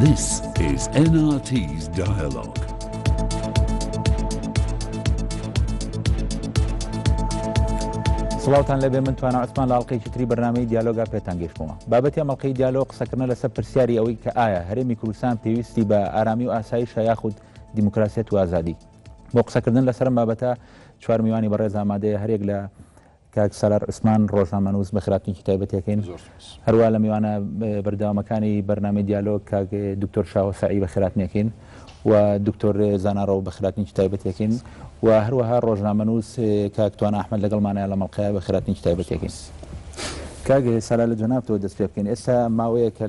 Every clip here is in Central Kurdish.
This is NRT's Dialogue. سڵاوتان لەبێ من توانە عوسمان لە ئەڵقەیەکی تری بەرنامەی دیالۆگا پێتان گەیشتمەوە. بابەتی ئەم ئەڵقەی دیالۆگ قسەکردنە لەسەر پرسیاری ئەوەی کە ئایا هەرێمی کوردستان پێویستی بە ئارامی و ئاسایشە یاخود دیموکراسیەت و ئازادی. بۆ قسەکردن لەسەر ئەم بابەتە 4 میوانی بەڕێز ئامادەیە هەرێک لە کاک سەرار عوسمان ڕۆژنامەنووس بە خراپنێکی تایبەتیەکەین. هەروە لە میوانە بەردەوامەکانی بەرنامەی دیالۆگ کاک دکتۆر شاوە ساعی بە خراپنێکین و دکتۆر زانارەوە بە خراپنێکی تایبەتیەکەین و هەروەها ڕۆژنامەنووس کاک توانە ئەحمەد لەگەڵمانەیە لە مەڵقەیە بە خراپنێکی تایبەتیەکەین. کاک سەرار لە جەنابتەوە دەست پێ بکەین. ئێستا ماوەیە کە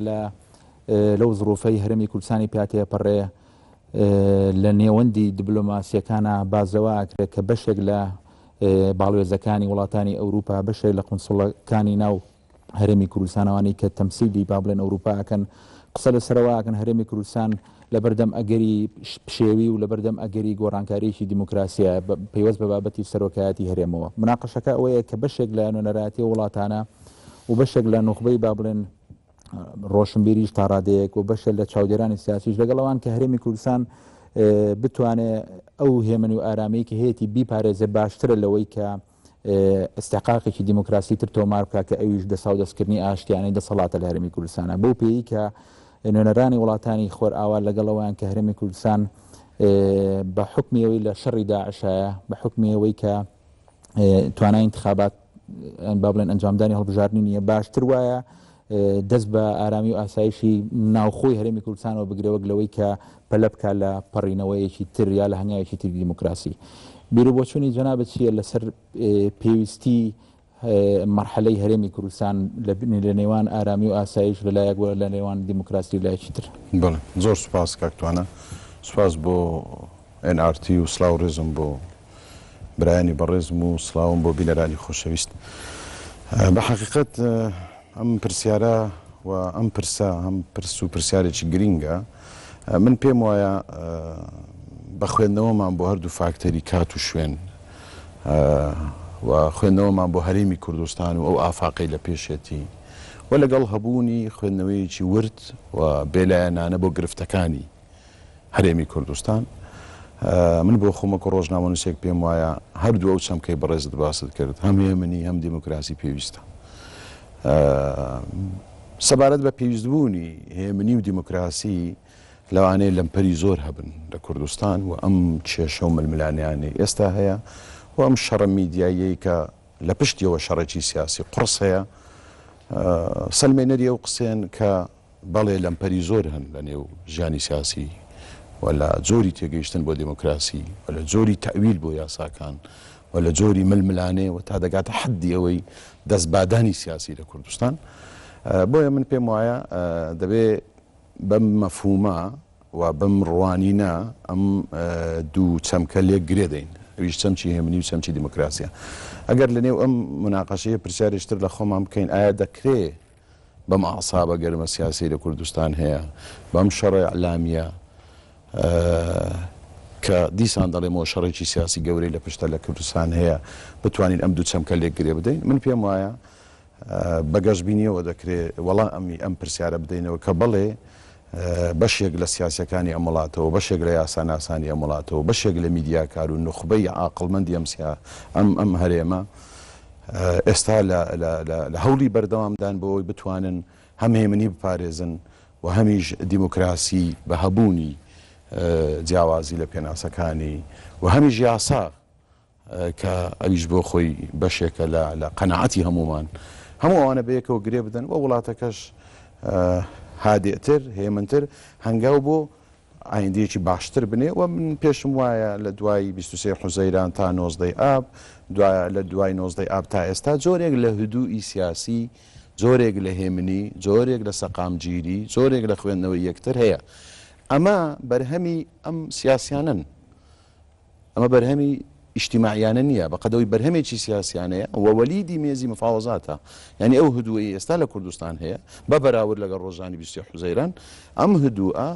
لەو زڕوفەی هەرێمی کوردستانی پاتەیە پەڕێ لە نێوەندی دیبلۆماسیەکانە بازەوە ئاکرێت کە بەشێک لە باڵێزەکانی وڵاتانی ئەوروپا بەشێک لە قونسڵەکانی ناو هەرێمی کوردستانەوانی کە تەمسیلی با بڵێن ئەوروپاکەن قسە لەسەرەوەکەن هەرێمی کوردستان لە بەردەم ئەگەری پشێوی و لە بەردەم ئەگەری گۆڕانکاریی دیموکراسیە پەیوەست بە بابەتی سەرۆکایەتی هەرێمەوە. مناقەشەکە ئەوەیە کە بەشێک لە نوێنەراتی وڵاتانە و بەشێک لە نوخبەی با بڵێن ڕۆشنبیریش تا ڕادەیەک و بەشێک لە چاودێرانی سیاسیش لەگەڵەوان کە هەرێمی کوردستان بتوانێت ئەو هێمن و ئارامەی کە هەیەی بیپارێزە باشترە لەوەی کە ئستحقاقێکی دیموکراسی تر تۆمار بکە کە ئەویش دەسا و دەستکردنی ئاشتیانەی دەسەڵاتە لە هەرێمی کوردستانە بەو پێی کە نوێنەرانی وڵاتانی خۆر ئاوا لەگەڵەوەیان کە هەرێمی کوردستان بە حکمیەوەی لە شەڕی داعشایە بە حکمیەوەی کە توانای انتخابات با بڵێن ئەنجامدانی هەڵبژاردننی نیە باشتر وایە دەست بە ئارامی و ئاسایشی ناوخۆی هەرێمی کوردستانەوە بگرێوەک لەوەی کە پەلە بکە لە پەڕینەوەیەکی تر یا لە هەنگاوێکی تری دیموکراسی. بیرۆبۆچوونی جەنابەت چییە لەسەر پێویستی مەرحەلەی هەرێمی کوردستان لە نێوان ئارامی و ئاسایش لەلایەک وە لە نێوان دیموکراسی لایەکی تر؟ بڵێ زۆر سوپاس کاکتوانە، سوپاس بۆ NRT و سلااو ڕێزم بۆ برایانی بەڕێزم و سلااوم بۆ بینەرانی خۆشەویست. بە حقیقەت ئەم پرسیارە و ئەم پرسە هەم پرس و پرسیارێکی گرینگە. من پێم وایە بە خوێندنەوەمان بۆ هەردوو فاکتەری کات و شوێن و خوێندنەوەمان بۆ هەرێمی کوردستان و ئەو ئافاقی لە پێشێتی و لەگەڵ هەبوونی خوێندنەوەیەکی ورد و بێلایەنانە بۆ گرفتەکانی هەرێمی کوردستان، من بۆ خۆمەکە ڕۆژنامەنووسێک پێم وایە هەردوو ئەو چەمکەی بەڕێزت باست کرد، هەم هێمنی هەم دیموکراسی پێویستە. سەبارەت بە پێویستبوونی هێمنی و دیموکراسی لەوانەیە لەمپەری زۆر هەبن لە کوردستان و ئەم کێشە و ململانیانی ئێستا هەیە و ئەم شەڕە میدیایی کە لە پشتیەوە شەڕێکی سیاسی قڕس هەیە. سەلمێنەری ئەو قسێن کە بەڵێ لەمپەری زۆر هەن لە نێو ژیانی سیاسی و لە جۆری تێگەیشتن بۆ دیموکراسی و لە جۆری تەویل بۆ یاساکان و لە جۆری ململانێ و تا دەگاتە حەدی ئەوەی دەستبادانی سیاسی لە کوردستان. بۆیە من پێم وایە دەبێ بەم مەفهومە و بەم ڕوانینە ئەم دوو چەمکە لێک گرێدەین، ئەویش چەمچی هێمنی و چەمچی دیموکراسیە. ئەگەر لە نێو ئەم مناقەشەیە پرسیارێشتر لە خۆمان بکەین ئایا دەکرێت بەم ئاسابە گەرمە سیاسی لە کوردستان هەیە بەم شەڕی ئەعلامیە کە دیسان دەڵێمەوە شەڕێکی سیاسی گەورەی لە پشتە لە کوردستان هەیە بتوانین ئەم دوو چەمکە لێک گرێ بدەین؟ من پێم وایە بەگەشتبینیەوە دەکرێت وەڵام ئەم پرسیارە بدەینەوە کە بڵێ بەشێک لە سیاسەکانی ئەم وڵاتەوە، بەشێک لە یاساناسانی ئەم وڵاتەوە، بەشێک لە میدیاکار و نخبەی عاقڵمەندی ئەم هەرێمە ئێستا لە هەوڵی بەردەوامدان بۆەوەی بتوانن هەم هێمنی بپارێزن و هەمیش دیموکراسی بە هەبوونی جیاوازی لە پێناسەکانی و هەمیش یاسا کە ئەویش بۆ خۆی بەشێکە لە قەنەعەتی هەمومان، هەموو ئەوانە بەیەکەوە گرێ بدەن و وڵاتەکەش هادێتر هێمنتر هەنگاو بۆ ئایندەیەکی باشتر بنێ. و من پێشم وایە لە دوای 23 حوزەیران تا 19 ئاب لە دوای 19 ئاب تا ئێستا جۆرێک لە هدوئی سیاسی، جۆرێک لە هێمنی، جۆرێک لە سەقامگیری، جۆرێک لە خوێندنەوەی یەکتر هەیە. ئەمە بەرهەمی ئەم سیاسیانن، ئەمە بەرهەمی ئیجتیماعیانە نییە، بەقەدەوەی بەرهەمێکی سیاسیانەیە و وەلیدی مێزی مفاوەزاتە. یعنی ئەو هدووەی ئێستا لە کوردستان هەیە بە بەراورد لەگەڵ ڕۆژانی 23 حوزەیران، ئەم هدووە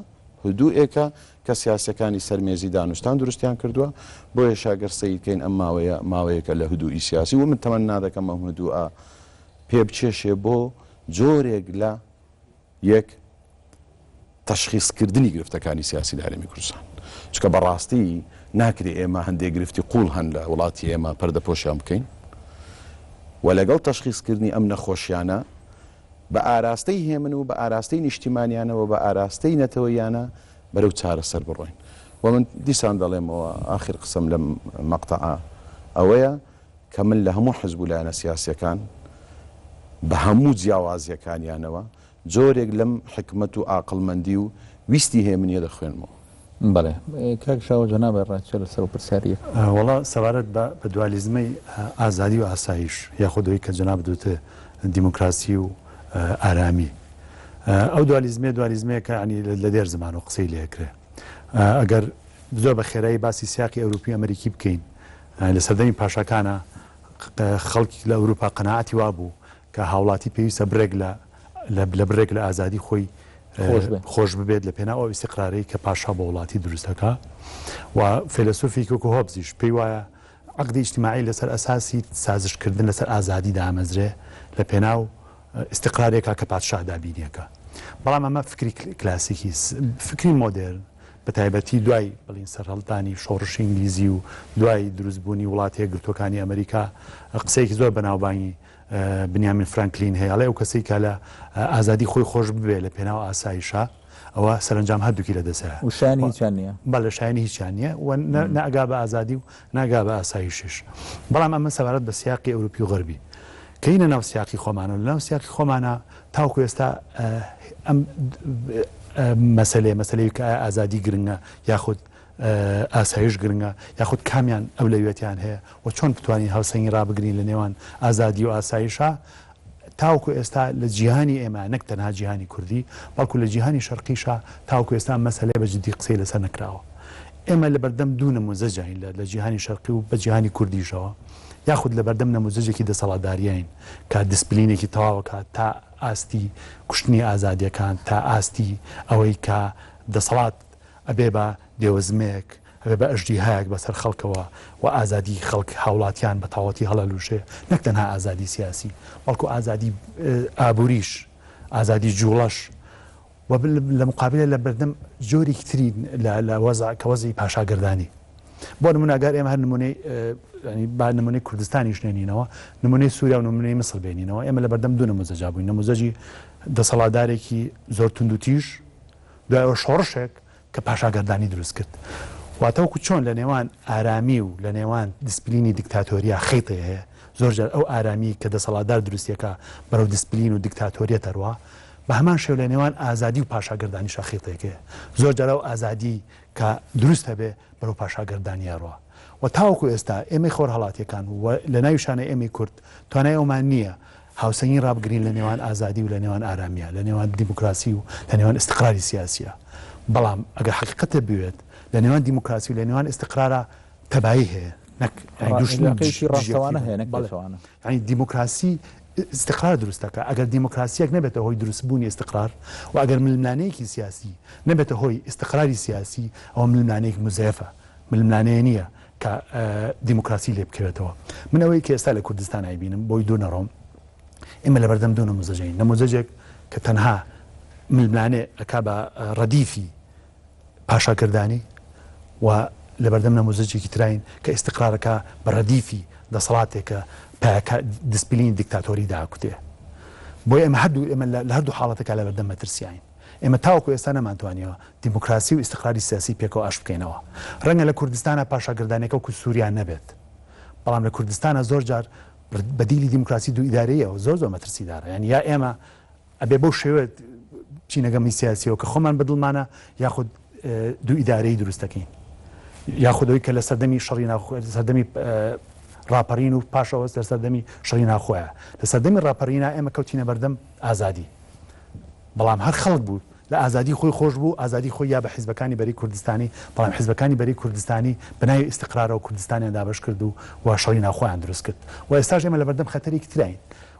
هدووئێکە کە سیاسەکانی سەرمێزی دانوستان دروستیان کردووە. بۆیە شاگەر سەیدکەین ئەم ماوەیەکە لە هدووی سیاسی و من تەمەن نادەکەم ئەم هدووە پێ بچێشێ بۆ جۆرێک لە یەک تەشخیصکردنی گرفتەکانی سیاسی لە هەرێمی کوردستان چکە بەڕاستی ناکرێ ئێمە هەندێک گرفتی قوڵ هەن لە وڵاتی ئێمە پەردەپۆشیان بکەین و لەگەڵ تەشخیصکردنی ئەم نەخۆشیانە بە ئاراستەی هێمن و بە ئاراستەی نیشتیمانیانەوە بە ئاراستەی نەتەوەیانە بەرەو چارەسەر بڕۆین و من دیسان دەڵێمەوە ئاخر قسم لەم مەقتەعە ئەوەیە کە من لە هەموو حزب و لایەنە سیاسیەکان بە هەموو جیاوازیەکانیانەوە جۆرێک لەم حکمت و عاقڵمەندی و ویستی هێمنیە دەخوێنمەوە. بەڵێ کاکشاوە جەنابێ ڕاچێ لەسەر پرسیاریە وەڵا سەبارەت بە دوالیزمەی ئازادی و ئاسایش یاخودەوەی کە جەناب دوتە دیموکراسی و ئارامی ئەو دوالیزمەیە کە ینی لە دێر زمان و قسەی لێکرێ ئەگەر زۆر بە خێرایی باسی سیاقی ئەوروپی ئەمریکی بکەین لە سەردەمی پاشەکانە خەڵکی لە ئەوروپا قەناعەتی وابوو کە هاوڵاتی پێویستە لە برێک لە ئازادی خۆی خۆش ببێت لە پێناو ئەو ئیستیقرارەی کە پاشا بە وڵاتی دروستەکە و فیلسوفی وەکو هۆبزیش پێی وایە عقدی اجتماعی لەسەر ئەساسی سازشکردن لەسەر ئازادی دامەزرێ لە پێناو استقرارێکە کە پادشا دابینیەکە بەڵام ئەمە فکری کلاسیکی فکری مۆدرن بە تایبەتی دوای بڵین سەرهەڵدانی شۆڕشی ئینگلیزی و دوای دروستبوونی وڵاتە یەکگرتوەکانی ئەمریکا قسەیەکی زۆر بەناوبانگی بنیامین فرانکلین هەیە ئەڵێ ئەو کەسەی کە لە ئازادی خۆی خۆش ببێ لە پێناو ئاسایشە ئەوە سەرنجام هەردووکی لەدەسەیە وشانی هیچیان نییە بەڵێ شایانی هیچیان نییە و ناگا بە ئازادی و ناگا بە ئاسایشش بەڵام ئەمە سەبارەت بە سیاقی ئەوروپی و غەربی کە هینە ناو سیاقی خۆمانە لە ناو سیاقی خۆمانە تاوکو ئێستا ئەم مەسلەی کە ئازادی گرنگە یاخود ئاسایش گرنگە یاخود کامیان ئەولەویەتیان هەیە و چۆن بتوانین هەڵسەنگی ڕابگرین لە نێوان ئازادی و ئاسایشە تاوکو ئێستا لە جیهانی ئێمە نەک تەنها جیهانی کوردی بەڵکو لە جیهانی شەرقیشە تاوکو ئێستا مەسەلەی بە جدی قسەی لەسەر نەکراوە ئێمە لە بەردەم دوو نموزەجین لە جیهانی شەرقی و بە جیهانی کوردیشەوە یاخود لە بەردەم نموزەجێکی دەسەڵاتداریین کە دیسپلینێکی تەواوەکە تا ئاستی کوشتنی ئازادیەکان تا ئاستی ئەوەی کە دەسەڵات ئەبێ بە دێوەزمێک ئەبێ بە ئەژدیهایەک بەسەر خەڵکەوە و ئازادی خەڵک هاوڵاتیان بە تاواتی هەڵەلووشێ نەک تەنها ئازادی سیاسی بەڵکو ئازادی ئابووریش ئازادی جوڵەش و لە مقابلە لە بەردەم جۆرێکی تری لە کە وەزعی پاشاگردانی بۆ نمونەگەر ئێمە هەر نمونەی با نمونەی کوردستانیش نێنینەوە نمونەی سووریا و نمونەی مسر بێنینەوە ئێمە لە بەردەم دوو نموزەجا بووین نموزەجی دەسەڵاتدارێکی زۆر توندوتیژ دوایەوە شۆڕشێک کە پاشاگەردانی دروست کرد واتەوەکو چۆن لە نێوان ئارامی و لە نێوان دیسپلینی دیکتاتۆریا خەیتێ هەیە زۆرجار ئەو ئارامی کە دەسەڵاتدار دروستیەکە بەرەو دیسپلین و دیکتاتۆریە تەروە بە هەمان شێو لە نێوان ئازادی و پاشاگەردانی شەخیتێکەیە زۆرجار ئەو ئازادی کە دروست هەبێ بەرەو پاشاگەردانیە ڕوە و تاوەکو ئێستا ئێمەی خۆر هەڵاتیەکان و لە ناویشانە ئێمەی کورد توانای ئەومان نییە هاوسەنگی ڕابگرین لە نێوان ئازادی و لە نێوان ئارامیە لە نێوان دیموکراسی و لە نێوان استقراری سیاسیە بەڵام ئەگەر حقیقەتە بوێت لە نێوان دیموکراسی و لە نێوان استقرارە تەبایی هەیە ڕاستەوانە هەیە ینی دیموکراسی استقرار دروستەکە ئەگەر دیموکراسیەک نەبێتە هۆی دروستبوونی استقرار و ئەگەر ململانەیەکی سیاسی نەبێتە هۆی استقراری سیاسی ئەوە ململانەیەک مزەیفە ململانەیە نییە کە دیموکراسی لێ بکەوێتەوە من ئەوەی کە ئێستا لە کوردستان ئایبینم بۆی دوو نەڕۆم ئێمە لە بەردەم دوو نموزەجین نموزەجێک کە تەنها ململانێ ئەکا بە ڕەدیفی پاشاکردانی و لە بەردەم نموزەجێکی تراین کە ئیستقرارەکە بە ڕەدیفی دەسەڵاتێکە دیسپلین دیکتاتۆری داکوتێ بۆی ئێمە لە هەردوو حاڵەتەکە لە بەردەم مەترسیین ئێمە تاوەکو ئێستا نەمانتوانیەوە دیموکراسی و استقراری سیاسی پێکەوە ئاش بکەینەوە ڕەنگە لە کوردستانە پاشاگردانێکە و سووریان نەبێت بەڵام لە کوردستانە زۆر جار بەدیلی دیموکراسی دوو ئیدارەیەوە زۆر مەترسیدارە یعنی یا ئێمە ئەبێ بەو شێوێت چینەگەمی سیاسیەوە کە خۆمان بەدڵمانە یاخود دوو ئیدارەی دروستەکەین یاخودەوەی کە لە سەردەمی سەردەمی ڕاپەڕین و پاشەوە لە سەردەمی شەڕی ناخۆیە لە سەردەمی ڕاپەڕینە ئێمە کەوتینە بەردەم ئازادی بەڵام هەر خەڵک بوو لە ئازادی خۆی خۆش بوو ئازادی خۆی یا بە حیزبەکانی بەری کوردستانی بەڵام حیزبەکانی بەری کوردستانی بەناوی استقرارە و کوردستانیان دابش کرد و شەڕی ناخۆیان دروست کرد و ئێستاش ئێمە لە بەردەم خەتەرێکی تراین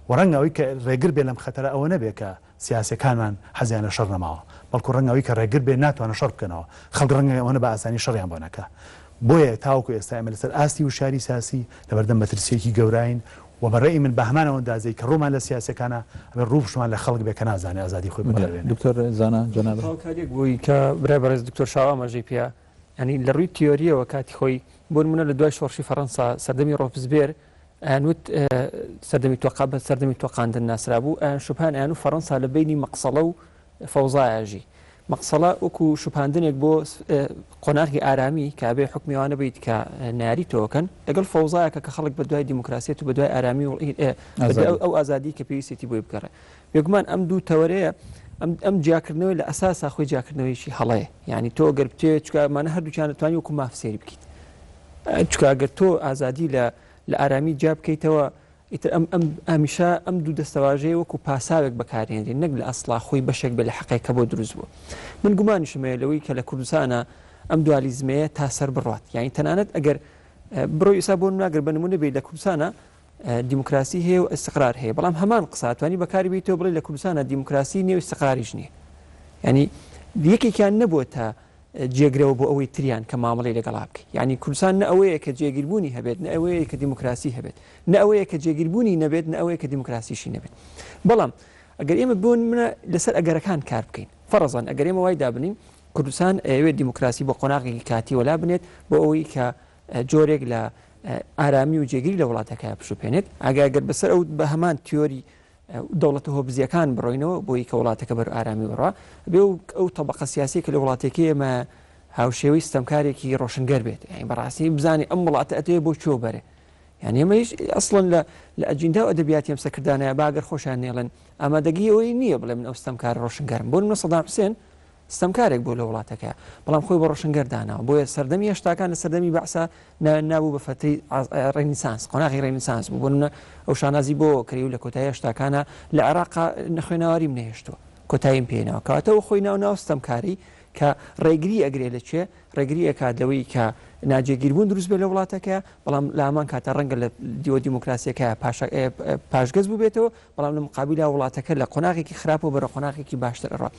و ڕەنگەوەی کە ڕێگر بێ لەم خەتەرە ئەوە نەبێت کە سیاسەکانمان حەزیان لە شەڕ نەماوە بەڵکو ڕەنگەوەی کە ڕێگر بێ ناتوانە شەڕ بکەنەوە خەڵک ڕەنگە ئەوەنە بە ئاسانی شەڕیان بۆ نەکە بۆیە تاوەکو ئێستا ئێمە لەسەر ئاستی و شاری سیاسی لە بەردەم مەترسیەکی گەوراین و بەڕێی من بە هەمانەوە ئەندازەی کە ڕوومان لە سیاسەکانە ئەبێ ڕووشمان لە خەڵک بێ کە نازانێ ئازادی خۆی بەدەوێنێ. دکتۆر زانا جەناب کارێک بووی کە برای بەڕێز دکتۆر شاوا مەژەی پێ ینی لە ڕووی تیۆریەوە کاتی خۆی بۆ نمونە لە دوای شۆڕشی فەڕەنسا سەردەمی ڕۆبسبێر ئەنوت سەردەمی تۆقا بە سەردەمی تۆقااندن ناسرا بوو ئەیان شوپان ئەیان و فەڕەنسا لە بینی مەقسەڵە و فەوزایەژی مەقسەڵە وەکو شوپاندنێک بۆ قۆناغی ئارامی کە بێ حکمیوانە بیت کە ناری تۆکەن لەگەڵ فەوزایەکە کە خەڵک بە دوای دیموکراسیەت و بە دوای ئارامی ئەو ئازادی کە پێویستی بۆی بگەڕێ بێگومان ئەم دوو تەوەرەیە ئەم جیاکردنەوەی لە ئەساسا خۆی جیاکردنەوەیشی هەڵەیە یعنی تۆ گەر بتێ چکمانە هەردووچیان دەتوانانی وەکو مافسێری بکەیت چکگەر تۆ ئازادی لە ئارامی جا بکەیتەوە ئەمیشە ئەم دوو دەستەواژەیە وەکو پاساوێک بەکارێنێت نەک لە ئەسڵا خۆی بەشێک بە لە حەقەیەکە بۆ دروست بوو من گومانیشمەیە لەوەی کە لە کوردستانە ئەم دوالیزمەیە تا سەر بڕات یعنی تەنانەت ئەگەر بڕۆی ئێستا بۆ ناگەر بە نمونە بێت لە کوردستانە دیموکراسی هەیە و ئەستقرار هەیە بەڵام هەمان قساتوانی بەکاری بێتەوە بڵێ لە کوردستانە دیموکراسی نێو ئەستقراریش نییە ینی یەکێکیان نەبووە تا جێگرەوە بۆ ئەوەی تریان کە مامەڵی لەگەڵا بکە یعنی کوردستان نە ئەوەیە کە جێگیربوونی هەبێت نە ئەوەیە کە دیموکراسی هەبێت نە ئەوەیە کە جێگیربوونی نەبێت نە ئەوەیە کە دیموکراسیشی نەبێت بەڵام ئەگەر ئێمە بۆن منە لەسەر ئەگەرەکان کار بکەین فەرەزان ئەگەر ئێمە وای دابنین کوردستان ئەوێت دیموکراسی بۆ قۆناغێکی کاتی وەلا بنێت بۆ ئەوەی کە جۆرێک لە ئارامی و جێگیری لە وڵاتەکە بشوپێنێت ئەگەر بەسەر ئەو بە هەمان تیۆری دەوڵەتە هۆبزیەکان بڕۆینەوە بۆی کە وڵاتەکە بەر ئارامی بڕوا بێ ئەو تەبەقە سیاسی کە لە وڵاتێکی ئێمە هاوشێوەی ستەمکارێکی ڕۆشنگەر بێت یعنی بەڕاستی بزانانی ئەم وڵاتە ئەتەیە بۆ چۆ بەرێ یعنی ئێمەش ئەسڵەن لە ئەجیندا و ئەدەبیاتی ئەم سەکردانەیە باگەر خۆشیان نێڵن ئامادەگی ئەوەی نییە بڵێ من ئەو ستەمکار ڕۆشنگەرم بۆ منە سەدام حوسێن ستەمکارێک بۆ لە وڵاتەکە بەڵام خۆی بە ڕۆشنگەر داناوە بۆیە سەردەمی هێشتاکان لە سەردەمی بەعسا نابوو بە فەتەی ڕێنیسانس قۆناغی ڕێنیسانس بوو بۆ منە ئەو شانازی بۆ کەریو لە کۆتایی هێشتاکانە لە عێراقا نەخوێنەواریم نەهێشتووە کۆتاییم پێێنەوە کەواتەوە خۆی ناو ستەمکاری کە ڕێگری ئەگرێ لە چێ ڕێگری ئەکات لەوەی کە ناجێگیربوون دروست بێت لە وڵاتەکە بەڵام لە هەمان کاتە ڕەنگە لە دیوە دیموکراسیەکە پاشگەز بوو بێتەوە بەڵام لە مقابلا وڵاتەکە لە قۆناغێکی خراپ و بەرە قۆناغێکی باشتر ئەڕوا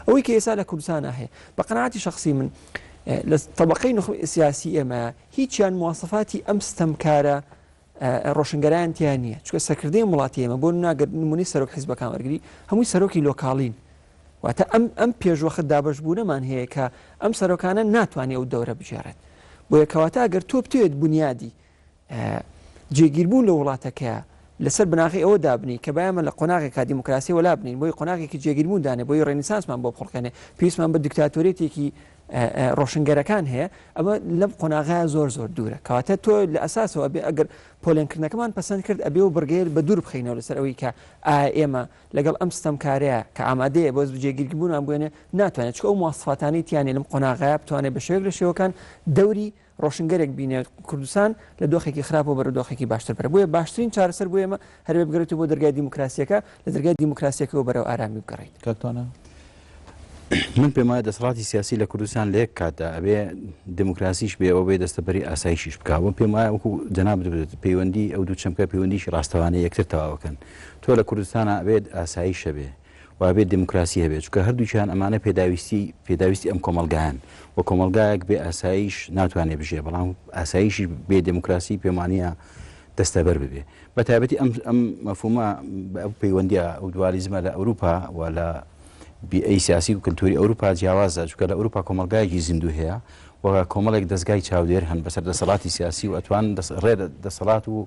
ئەوەی کە ئێستا لە کوردستانە هەیە بە قەناعەتی شخصی من لە طبقەی سیاسی ئێمە هیچیان مواسفاتی ئەم ستەمکارە ڕۆشنگەرانتیان نییە چکە سەرکردەی وڵاتی ئێمە بۆ ناگەر نمونەی سەرۆک حیزبەکان وەرگری هەمووی سەرۆکی لۆکاڵین واتە ئەم پێشوەخت دابەشبوونەمان هەیە کە ئەم سەرۆکانە ناتوانێت ئەو دەورە بژێڕێت بۆیە کەواتە ئەگەر تۆ بتوێت بنیادی جێگیربوون لە وڵاتەکە لەسەر بناغی ئەوە دابنی کە بایمە لە قۆناغێکا دیموکراسی وەلا بنین بۆی قۆناغێکی جێگیربوون دانێ بۆی ڕێنیسانسمان بۆ بخڵکەنێ پێویستمان بە دیکتاتۆرێتێکی ڕۆشنگەرەکان هەیە ئەمە لەم قۆناغای زۆر دوورە کەواتە تۆ لە ئەساسەوە ئەبێ ئەگەر پۆلێنکردنەکەمان پەسەند کرد ئەبێ و بڕگەیل بە دوور بخینەوە لەسەر ئەوەی کە ئێمە لەگەڵ ئەم ستەمکارەیە کە ئامادەیە بۆ جێگیربوونمان بوێنێ ناتوانێت چکە ئەو مواصفاتانی تیانێ لەم قۆناغایە بتوانێت بە شێوەیەک لە شێوەکان دەوری ڕۆشنگەرێک بینێت کوردستان لە دۆخێکی خراپ و بەرە دۆخێکی باشتر بەرە بۆیە باشترین چارەسەر بۆ ئێمە هەرێ بگەڕێتەوە بۆ دەرگای دیموکراسیەکە لە دەرگای دیموکراسیەکەەوە بەرەو ئارامی بگەڕێیت کاکتۆنە من پێم وایە دەسەڵاتی سیاسی لە کوردستان لە یەک کاتدا ئەبێ دموکراسیش بێ ئەوە بێ دەستەبەری ئاسایشیش بکەوە پێم وایە وەکو جەناب پەیوەندی ئەو دوو چەمکە پەیوەندیشی ڕاستەوانەیە یەکتر تەواوەکەن تۆ لە کوردستانە ئەبێت ئاسایش هەبێ و بێت دموکراسی هەبێت چکە هەردووچیان ئەمانە پێداویستی ئەم کۆمەلگایان و کۆمەلگایەک بێ ئاسایش ناتوانێت بژێ بەڵام ئاسایشی بێ دموکراسی پێمانە دەستەبەر ببێ بە تایبەتی ئەم مەفهومە ئەو پەیوەندیە ئەو دوالیزمە لە ئەوروپا و لە بیئەی سیاسی و کللتوری ئەوروپا جیاوازە چکە لە ئەوروپا کۆمەلگایەکی زیندوو هەیە و کۆمەڵێک دەستگای چاودێر هەن بەسەر دەسەڵاتی سیاسی و ئەتوان ڕێ دەسەڵات و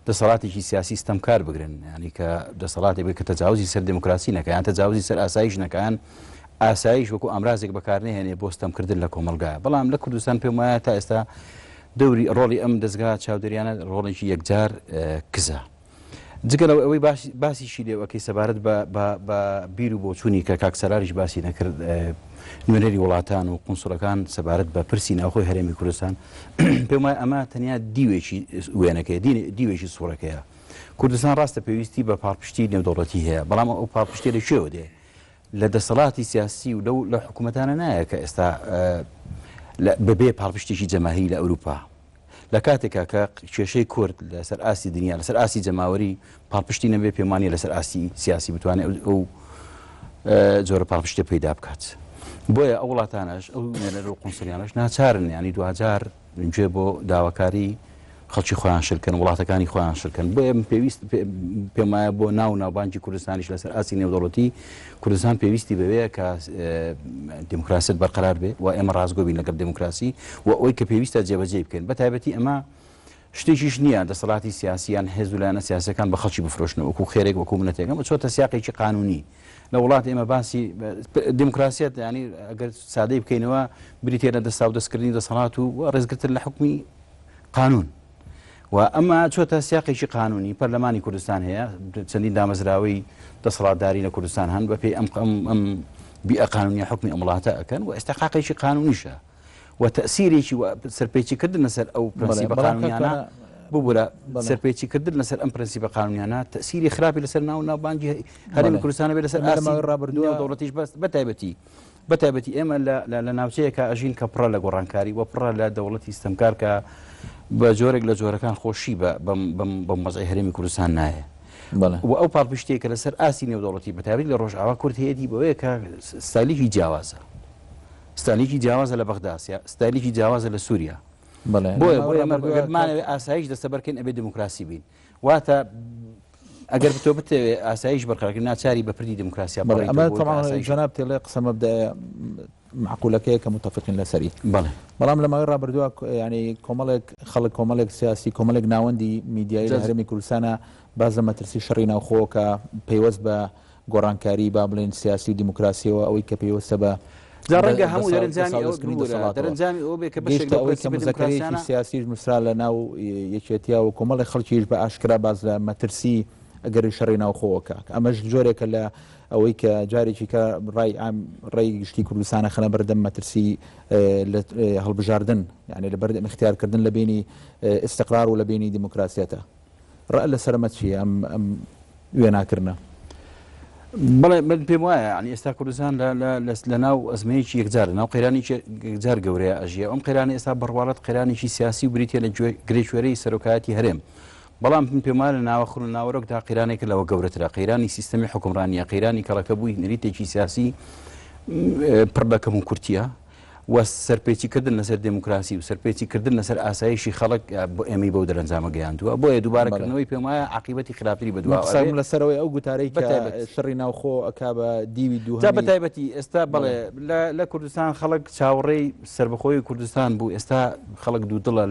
دەسەڵاتێکی سیاسی ستەمکار بگرن ینی کە دەسەڵاتی بێت کە تەجاوزی سەر دموکراسی نەکەیان تەجاوزی سەر ئاسایش نەکەیان ئاسایش وەکو ئامرازێک بەکارنێهێنێ بۆ ستەمکردن لە کۆمەلگایە بەڵام لە کوردستان پێم وایە تا ئێستا دەوری ڕۆڵی ئەم دەستگا چاودێریانە ڕۆڵێکی یەکجار کزە جگەل ئەوەی باسیشی لێوەکەی سەبارەت بە بیر و بۆچوونی کە کاکسەراریش باسی نەکرد نوێنەری وڵاتان و قونسڵەکان سەبارەت بە پرسی ناوخۆی هەرێمی کوردستان پێم وایە ئەمە تەنیا دیوێکی وێنەکەی دیوێکی سوورەکەیە کوردستان ڕاستە پێویستی بە پاڵپشتی نێودەوڵەتی هەیە بەڵام ئەو پاڵپشتی لە شێوە دێ لە دەسەڵاتی سیاسی و لە حکوومەتانە نایە کە ئێستا بەبێ پاڵپشتێکی جەماهیری لە ئەوروپا لە کاتێکا کە کێشەی کورد لەسەر ئاسی دنیا لەسەر ئاسی جەماوەری پاڵپشتی نەبێ پێمانی لەسەر ئاسی سیاسی بتوانێت ئەو جۆرە پاڵپشتە پەیدا بکات بۆیە ئەو وڵاتانەش ئەو نێرە و قونسڵیانەش ناچارن ینی دوجار گوێ بۆ داواکاری خەڵکی خۆیان شرکن وڵاتەکانی خۆیان شرکن بۆ ئێمە پێویست پێم وایە بۆ ناوبانکی کوردستانیش لەسەر ئاسی نێودەوڵەتی کوردستان پێویستی بەوەیە کە دیموکراسیت بەرقەرار بێ و ئێمە ڕازگۆ بین لەگەڵ دیموکراسی و ئەوەی کە پێویستە جێبەجێ بکەین بە تایبەتی ئەمە شتێکیش نییە دەسەڵاتی سیاسیان هێز و لایەنە سیاسەکان بە خەڵکی بفرۆشنەوە وەکو خێرێک وەکو منەتێکەکە بە چۆتە سیاقێکی قانونی لە وڵات ئێمە باسی دیموکراسیەت ینی ئەگەر سادەی بکەینەوە بریتێ لە دەستا و دەستکردنی دەسەڵات و ڕێزگرتن لە حکومی قانون و ئەمە چۆتە سیاقێکی قانونی پەرلەمانی کوردستان هەیە چەندین دامەزراوەی دەسەڵاتداری لە کوردستان هەن بە پێی ئەم بیئە قانونیە حکمی ئەم وڵاتە ئەکەن و ئێستاقاقێکی قانونیشە و تەسیرێکی سەرپێچیکردن لەسەر ئەو پرەنسیبە قانونیانە ببوورە سەرپێچیکردن لەسەر ئەم پرەنسیبە قانونیانە تەسیری خراپی لەسەر ناوبانگی هەرێمی کوردستانە بێت لەسەر ڕابردووە دەوڵەتیش بەتایبەتی ئێمە لە ناوچەیەکە ئەژین کە پڕە لە گۆڕانکاری و پڕە لە دەوڵەتی ستەمکار کە بە جۆرێک لە جۆرەکان خۆشی بە مەزای هەرێمی کوردستان نایە و ئەو پاڵپشتەیەکە لەسەر ئاسی نێودەوڵەتی بەتایبەتی لە ڕۆژئاوا کورد هەیەی بەوەیە کە ستایلیکی جیاوازە ستایلیکی جیاوازە لە بەغداسیا ستایلیکی جیاوازە لە سووریا بۆیەمانەوێت ئاسایش دەستەبەرکەین ئەبێ دموکراسی بین واتە ئەگەر بتۆ بتەوێت ئاسایش بەرقەرکردن ناچاری بەپردی دموکراسیا جەناب تێڵێ قسە مەبدەیە معقولەکەیە کە متفقین لەسەری بەڵام لە ماوەی ڕابردووە ینی کۆمەڵێک خەڵک کۆمەڵێک سیاسی کۆمەڵێک ناوەندی میدیایی لە هەرێمی کوردستانە باز لە مەترسی شەڕی ناوخۆ کە پەیوەست بە گۆڕانکاری با بڵێن سیاسی و دیموکراسیەوە ئەوەی کە پێوەستە بە ڕەنگە هەموو دەرەنجامی ئەو بێ کە مذەکرەیەکی سیاسیش نووسرا لە ناو یەکێتیا و کۆمەڵی خەڵکیش بە ئاشکرا باز لە مەترسی ئەگەری شەڕی ناوخۆوەکە ئەمەش جۆرێکە لە ئەوەی کە جارێکی کە ڕێی گشتی کوردستانە خەنە بەردەم مەترسی هەڵبژاردن یعنی لە بەردەم اختیارکردن لە بینی ئستقرار و لە بینی دیموکراسیەتە ڕە لە سەرمە چیە ئەم وێناکردنە بەڵێ من پێم وایە ینی ئێستا کوردستان لە ناو ئەزمەیەکی یەکجار ناو قەیرانێکی یەکجار گەورەیە ئەژیە ئەم قەیرانی ئێستا بڕواڵەت قەیرانێکی سیاسی و بریتە لە گرێشوێرەی سەرۆکایەتی هەرێم بەڵام من پێم وایە لە ناوەخڕ و ناوەڕۆکدا قەیرانێکە لەوە گەورەترە قەیرانی سیستەمی حکومڕانیە قەیرانی کەڵەکە بووی نریتێکی سیاسی پڕ بە کەم و کورتیە و سەرپێچیکردن لەسەر دموکراسی و سەرپێچیکردن لەسەر ئاسایشی خەڵک بۆ ئێمەی بەو دەرەنجامە گەیاندووە بۆیە دووبارەکردنەوەی پێم وایە عاقیبەتی خراپتری بەدوام لەسەرەوەی ئەو گوتارەی کە شەڕی ناوخۆ ئەکا بە دیوی دوو بە تایبەتی ئێستا بڵێ لە کوردستان خەڵک چاوەڕێی سربەخۆی کوردستان بوو ئێستا خەڵک دوودڵە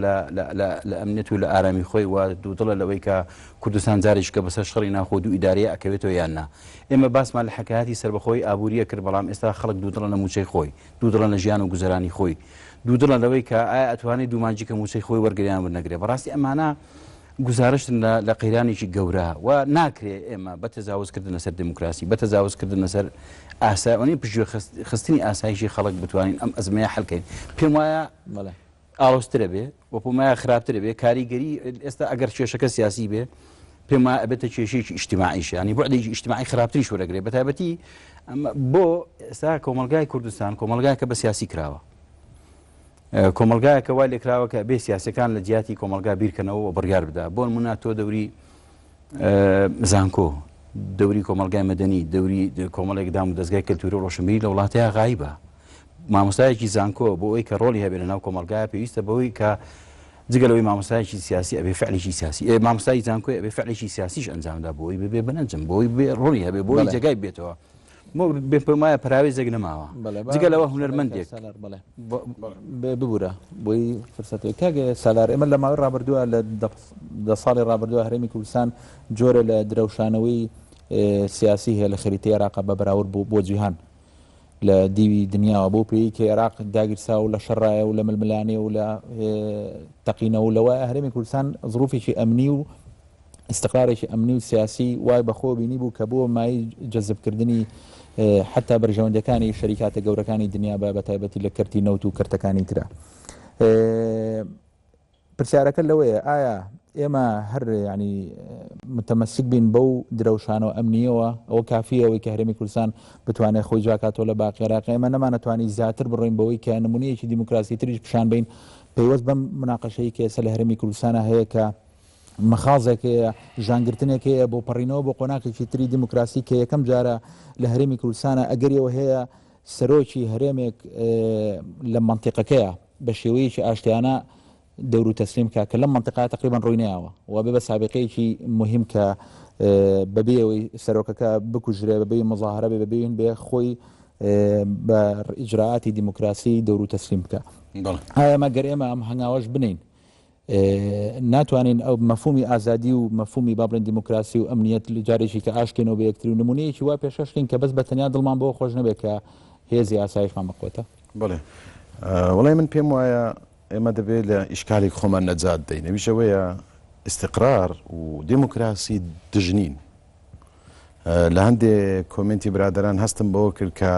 لە ئەمنێت و لە ئارامی خۆی و دوودڵە لەوەی کە کوردستان جارێک کە بەسەر شەڕی ناوخۆ دوو ئیداریە ئەکەوێتەوە یاننا ئێمە باسمان لە حکایەتی سربەخۆی ئابووریە کرد بەڵام ئێستا خەڵک دوودڵە لە موچەی خۆی دوودڵە لە ژیان و گوزەرانی خۆی دوودڵە لەوەی کە ئایا ئەتوانێت دوومانجی کە موچەی خۆی وەرگریان بنەگرێت بەڕاستی ئەمانە گزارشتن لە قەیرانێکی گەورە و ناکرێت ئێمە بە تەجاوزکردن لەسەر دموکراسی بە تەجاوزکردن لەسەر ئاسایانی پشتگوێ خستنی ئاسایشی خەڵک بتوانین ئەم ئەزمەیە حەلکەین پێم وایە ئاڵۆسترە بێ و پێم وایە خراپترە بێ کاریگەری ئێستا ئەگەر کێشەکە سیاسی بێ پێم وایە ئەبێتە کێشەیەکی ئیجتیماعیش ینی بوعدێکی ئیجتیماعی خراپتریش وەرەگرێت بەتایبەتی بۆ ئێستا کۆمەلگای کوردستان کۆمەلگایەکە بە سیاسی کراوە کۆمەلگایەکە وای لێکراوە کە بێ سیاسەکان لە جیاتی کۆمەلگا بیرکەنەوە و بڕیار بدا بۆ نمونە تۆ دەوری زانکۆ دەوری کۆمەلگای مەدەنی دەوری کۆمەڵێک دام و دەستگای کەلتوری و ڕۆشنبیری لە وڵاتەیە غایبە مامۆستایەکی زانکۆ بۆ ئەوەی کە ڕۆڵی هەبێت لە ناو کۆمەلگایە پێویستە بەوەی کە جگەلەوەی مامۆستایەکی سیاسی ئەبێ فعلێکی سیاسی مامۆستای زانکۆی ئەبێ فعلێکی سیاسیش ئەنجامدا بۆی ببێ بنەنجم بۆی بێ ڕۆڵی هەبێ بۆی جێگای بێتەوە بێپەمایە پراوی زەگ نەماوە جگەلەوە هونەرمەندێک ببوورە بۆی فرسەتەوەی کاگە سالار ئێمە لە ماوەی ڕابردووە لە 10 ساڵی ڕابردووە هەرێمی کوردستان جۆرە لە درەوشانەوەی سیاسی هەیە لە خەریتەی عێراق بە بەراورد بۆ جیهان لە دیوی دنیاوە بۆ پێی کە عێراق داگیرسا و لە شەڕایە و لە ململانێ و لە تەقینەوە و لەوە هەرێمی کوردستان ظروفێکی ئەمنی و استقرارێکی ئەمنی و سیاسی وای بەخۆ بینی بوو کە بۆ مای جەزبکردنی حتا بەرژەوەندەکانی شەریکاتە گەورەکانی دنیا بە بەتایبەتی لە کەرتی نەوت و کەرتەکانی ترە پرسیارەکە لەوەیە ئایا ئێمە هەر ینی متەمەسک بین بەو درەوشانەوە ئەمنیەوە ئەوە کافیەوەی کە هەرێمی کوردستان بتوانێت خۆی جاکاتەوە لە باقی عێراق ئێمە نەمانەتوانی زیاتر بڕۆین بەوەی کە نمونەیەکی دیموکراسی تریش پیشان بین پەیوەست بەم مناقەشەی کە ئێستا لە هەرێمی کوردستانە هەیە کە مەخازێکەیە ژانگرتنێکەیە بۆ پەڕینەوە بۆ قۆناقێکی تری دیموکراسی کە یەکەم جارە لە هەرێمی کوردستانە ئەگەریەوە هەیە سەرۆکی هەرێمێک لە منتیقەکەیە بە شێوەیەکی ئاشتیانە دەور و تەسلیمکە کە لەم منطقه تقریبا ڕووی نایەوە و بێ بە سابقەیەکی مهم کە بەبێەوەی سەرۆکەکە بکوژرێ بەبێ مظاهرە بێ ببین بێ خۆی بە ئیجراعاتی دیموکراسی دەور و تەسلیم بکە. ئایا مەگەر ئێمە ئەم هەنگاوەش بنین ناتوانین ئەو مەفهومی ئازادی و مەفهومی با بڵێن دیموکراسی و ئەمنیەت جارێکی کە ئاشکێنەوە بە یەکتر و نمونەیەکی وا پێشەشکەین کە بەس بە تەنیا دڵمان بۆ خۆش نەبێت کە هێزی ئاسایشمان بقوتە. بڵێ وڵای من پێم وایە ئێمە دەبێت لە ئیشکالێک خۆمان نەجات دەین ئەویشەوەیە استقرار و دیموکراسی دژنین. لە هەندێک کۆمنتی برادران هەستم بەوە کرد کە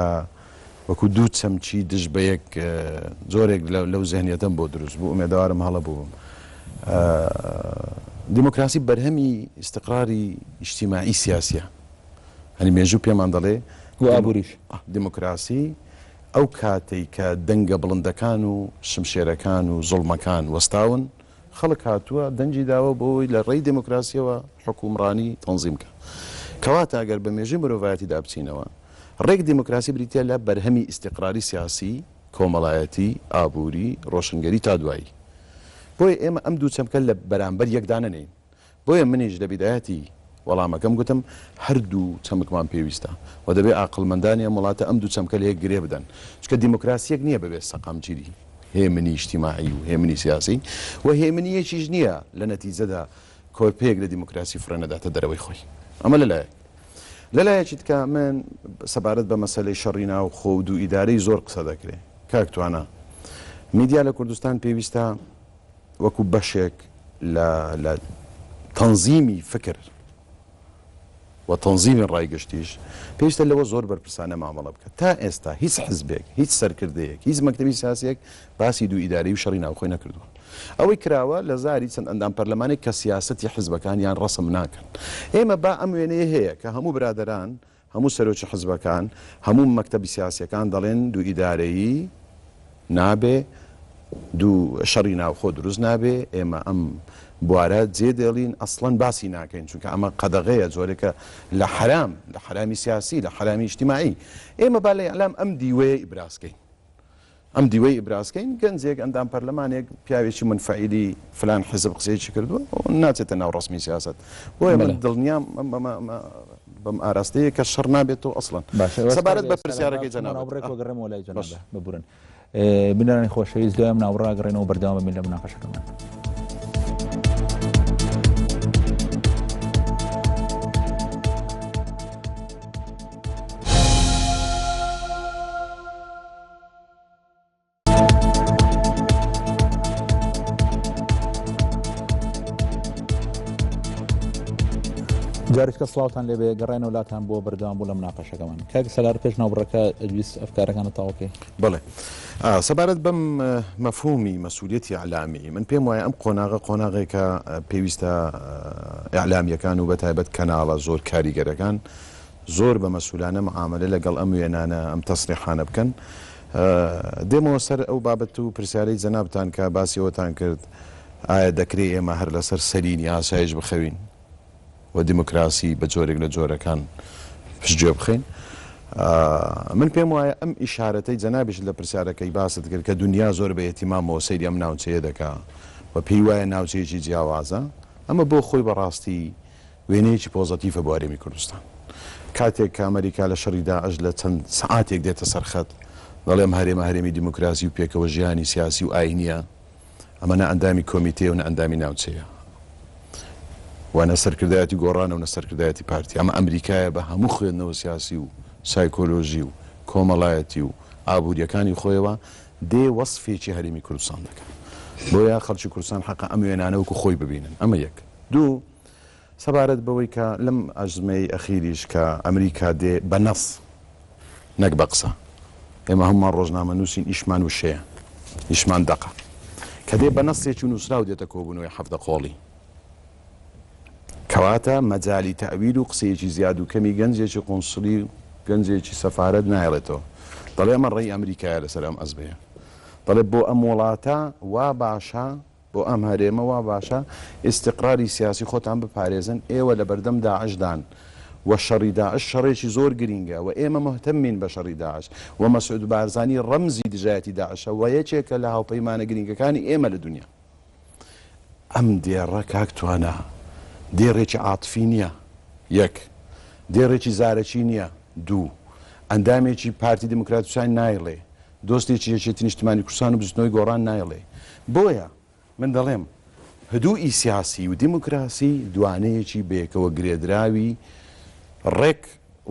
وەکو دوو چەمچی دژ بە یەک زۆرێک لەو زەهنیەتەم بۆ دروست بوو ئومێدەوارم هەڵە بووم. دیموکراسی بەرهەمی استقراری اجتیماعی سیاسیە هەنی مێژوو پێمان دەڵێ ئابووریش دیموکراسی ئەو کاتێک کە دەنگە بڵندەکان و شمشێرەکان و زوڵمەکان وەستاون خەڵک هاتووە دەنجی داوە بۆی لە ڕێی دیموکراسیەوە حکومڕانی تەنزیمکە کەواتە ئەگەر بە مێژوی مرۆڤایەتیدا بچینەوە ڕێک دیموکراسی بریتە لە بەرهەمی استقراری سیاسی کۆمەڵایەتی ئابووری ڕۆشنگەری تا دوایی بۆیە ئێمە ئەم دوو چەمکە لە بەرامبەر یەکدانەنین بۆیە منیش لە بیدایەتی وەڵامەکەم گوتم هەردوو چەمکمان پێویستە و دەبێت عاقڵمەندانی ئەم وڵاتە ئەم دوو چەمکە لە یەک گرێ بدەن چکە دیموکراسیەک نییە بەبێت سەقامگیری هێمنی اجتیماعی و هێمنی سیاسی و هێمنیەکیش نییە لە نەتیجەدا کۆرپەیەک لە دیموکراسی فرەنەداتە دەرەوەی خۆی ئەمە لەلایەکی تکە من سەبارەت بە مەسەلەی شەڕی ناو خۆ و دوو ئیدارەی زۆر قسە دەکرێت کاکتوانە میدیا لە کوردستان پێویستە وەکو بەشێک لە تەنزیمی فکر و تەنزیمی ڕایگەشتیش پێویستە لەوە زۆر بەرپرسانە مامەڵە بکە تا ئێستا هیچ حزبێک هیچ سەرکردەیەک هیچ مەکتەبی سیاسێک باسی دوو ئیدارەی و شەڕی ناوخۆی نەکردووە ئەوەی کراوە لە زاری چەند ئەندام پەرلەمانێک کە سیاسەتی حزبەکانیان ڕەسم ناکەن ئێمە با ئەم وێنەیە هەیە کە هەموو برادەران هەموو سەرۆکی حزبەکان هەموو مەکتەبی سیاسیەکان دەڵێن دوو ئیدارەیی نابێ دوو شەڕی ناوخۆ دروست نابێ ئێمە ئەم بوارە جێ دێڵین ئەسڵەن باسی ناکەین چونکە ئەمە قەدەغەیە جۆرێکە لە حرامی سیاسی لە حرامی اجتیماعی ئێمە با لە ئەعلام ئەم دیوەیە ئیبراسکەین ئەم دیوەی ئیبراسکەین گەنجێک ئەندام پەرلەمانێک پیاوێکی منفعیلی فلان حزب قسەیەکی کردووە ناچێتە ناو ڕسمی سیاست بۆیە من دڵنیام بەم ئاراستەیە کە شەڕ نابێتەوە ئەسڵەن سەبارەت بە پرسیارەکەی جەناب گەڕێمەوە لای جەناب ببورن بنەرانی خۆشەویست دوام ناوەڕاگەڕێنەوە بەردەوام ببین لە مناقەشەکەمان. جارێککە سڵاوتان لێبێ گەڕێنە وڵاتان بۆ بەردەوام بوو لە مناقەشەکەمان کاک سەلار پێش ناوبڕەکە ئەویست ئەفکارەکانە تاوەکەی بڵێ سەبارەت بەم مەفهومی مەسئولیەتی ئەعلامی من پێم وایە ئەم قۆناغێکە پێویستە ئەعلامیەکان و بەتایبەت کەناڵە زۆر کاریگەرەکان زۆر بە مەسئولانە معاملە لەگەڵ ئەم وێنانە ئەم تەسریحانە بکەن دێمەوە سەر ئەو بابەت و پرسیارەی جەنابتان کە باسیەوەتان کرد ئایا دەکرێت ئێمە هەر لەسەر سەرینی ئاسایش بخەوین و دیموکراسی بە جۆرێک لە جۆرەکان پشتگوێ بخەین من پێم وایە ئەم ئیشارەتەی جەنابیش لە پرسیارەکەی باست کرد کە دنیا زۆر بە ئێتیمامەوە سەیری ئەم ناوچەیە دەکا و پێی وایە ناوچەیەکی جیاوازە ئەمە بۆ خۆی بەڕاستی وێنەیەکی پۆزەتیڤە بۆ هەرێمی کوردستان کاتێک کە ئەمریکا لە شەڕی داعش لە چەند سەعاتێک دێتە سەرخەت دەڵێم هەرێمی دیموکراسی و پێکەوە ژیانی سیاسی و ئاینیە ئەمە نە ئەندامی کۆمیتێ و نە ئەندامی ناوچەیە وانە سەرکردایەتی گۆڕانە و نەسەرکردایەتی پارتی ئەمە ئەمریکایە بە هەموو خوێندنەوە سیاسی و سایکۆلۆژی و کۆمەڵایەتی و ئابوووریەکانی خۆیەوە دێ وەسفێکی هەرێمی کوردستان دەکات بۆیە خەڵکی کوردستان حەقا ئەم وێنانە وەکو خۆی ببینن ئەمە یەک دوو سەبارەت بەوەی کە لەم ئەژمەی ئەخیریش کە ئەمریکا دێ بە نەس نەک بە قسە ئێمە هەمومان ڕۆژنامە نووسین ئیشمان وشەیە ئیشمان دەقە کە دێ بە نەسێکی نووسرا و دێتە کۆبوونەوەی حەفتە قۆڵی کەواتە مەجالی تەویل و قسەیەکی زیاد و کەمی گەنجێکی قۆنسڵی و گەنجێکی سەفارەت نایڵێتەوە دەڵێ ئەمە ڕێی ئەمریکایە لەسەر ئەم ئەزبەیە دەڵێ بۆ ئەم وڵاتە وا باشە بۆ ئەم هەرێمە وا باشە ئیستیقراری سیاسی خۆتان بپارێزن ئێوە لە بەردەم داعشدان و شەڕی داعش شەڕێکی زۆر گرینگە و ئێمە مهتەمین بە شەڕی داعش و مەسعود بارزانی ڕەمزی دژایەتی داعشە و یەکێکە لە هاوپەیمانە گرینگەکانی ئێمە لە دنیا ئەم دێڕە کاکتوانە دێڕێکی عاتفی نییە، یەک دێڕێکی زارەکی نییە، دوو ئەندامێکی پارتی دموکراتوسان نایڵێ، دۆستێکی یەکێتی نیشتمانی کوردستان و بستنەوەی گۆڕان نایڵێ. بۆیە من دەڵێم هدووئی سیاسی و دیموکراسی دوانەیەکی بێکەوە گرێدراوی ڕێک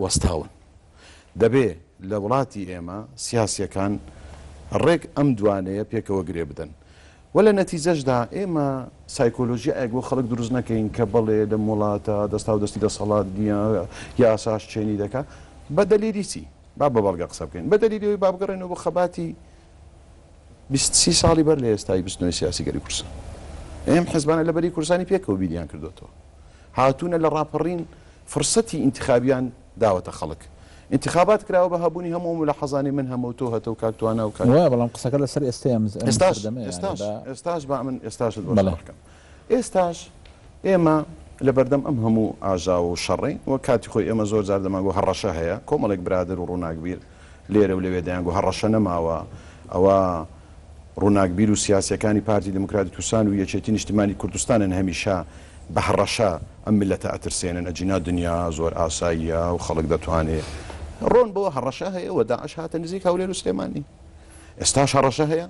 وەستاون. دەبێ لە وڵاتی ئێمە سیاسیەکان ڕێک ئەم دوانەیە پێکەوە گرێ بدەن. و لە نەتیجەشدا ئێمە سایکۆلۆژی ئەک بۆ خەڵک دروست نەکەین کە بەڵێ لە وڵاتە دەستا و دەستی دەسەڵات یا ئاساش چێنی دەکە بە دەلیلی چی؟ با بە بەڵگە قسە بکەین بە دەلیلیەوەی با بگەڕێنەوە بۆ خەباتی 20 ساڵی بەر لە ئێستای بستنەوەی سیاسی گەری کوردستان. ئێم حیزبانە لە بەری کوردستانی پێکەوە بیریان کردوێتەوە، هاتوونە لە ڕاپەڕین فرسەتی ئینتیخابیان داوەتە خەڵک. انتخابات کراوە بە هەبوونی هەموو لە حەزانی من هەموو تۆ هەتە و کاکتوانە و بەڵام قسەکە لەسەر ئێستاش با من ئێستاشت بەڵکەم. ئێستاش ئێمە لە بەردەم ئەم هەموو ئاژاوە و شەڕین و کاتی خۆی ئێمە زۆر جار دەمانگو هەڕەشە هەیە، کۆمەڵێک برادر و ڕووناکبیر لێرە و لەوێ دەیانگو هەڕەشە نەماوە، ئەوە ڕووناکبیر و سیاسەکانی پارتی دموکراتی کوردستان و یەکێتی نیشتمانی کوردستانن هەمیشە بە هەڕەشە ئەم میلەتە ئەترسێنن، ئەجینا دنیا زۆر ئاساییە و خەڵک دەتوانێت ڕۆن بۆ هەڕەشە هەیە و داعش هاتە نزیک هەولێر و سلێمانی. ئێستاش هەڕەشە هەیە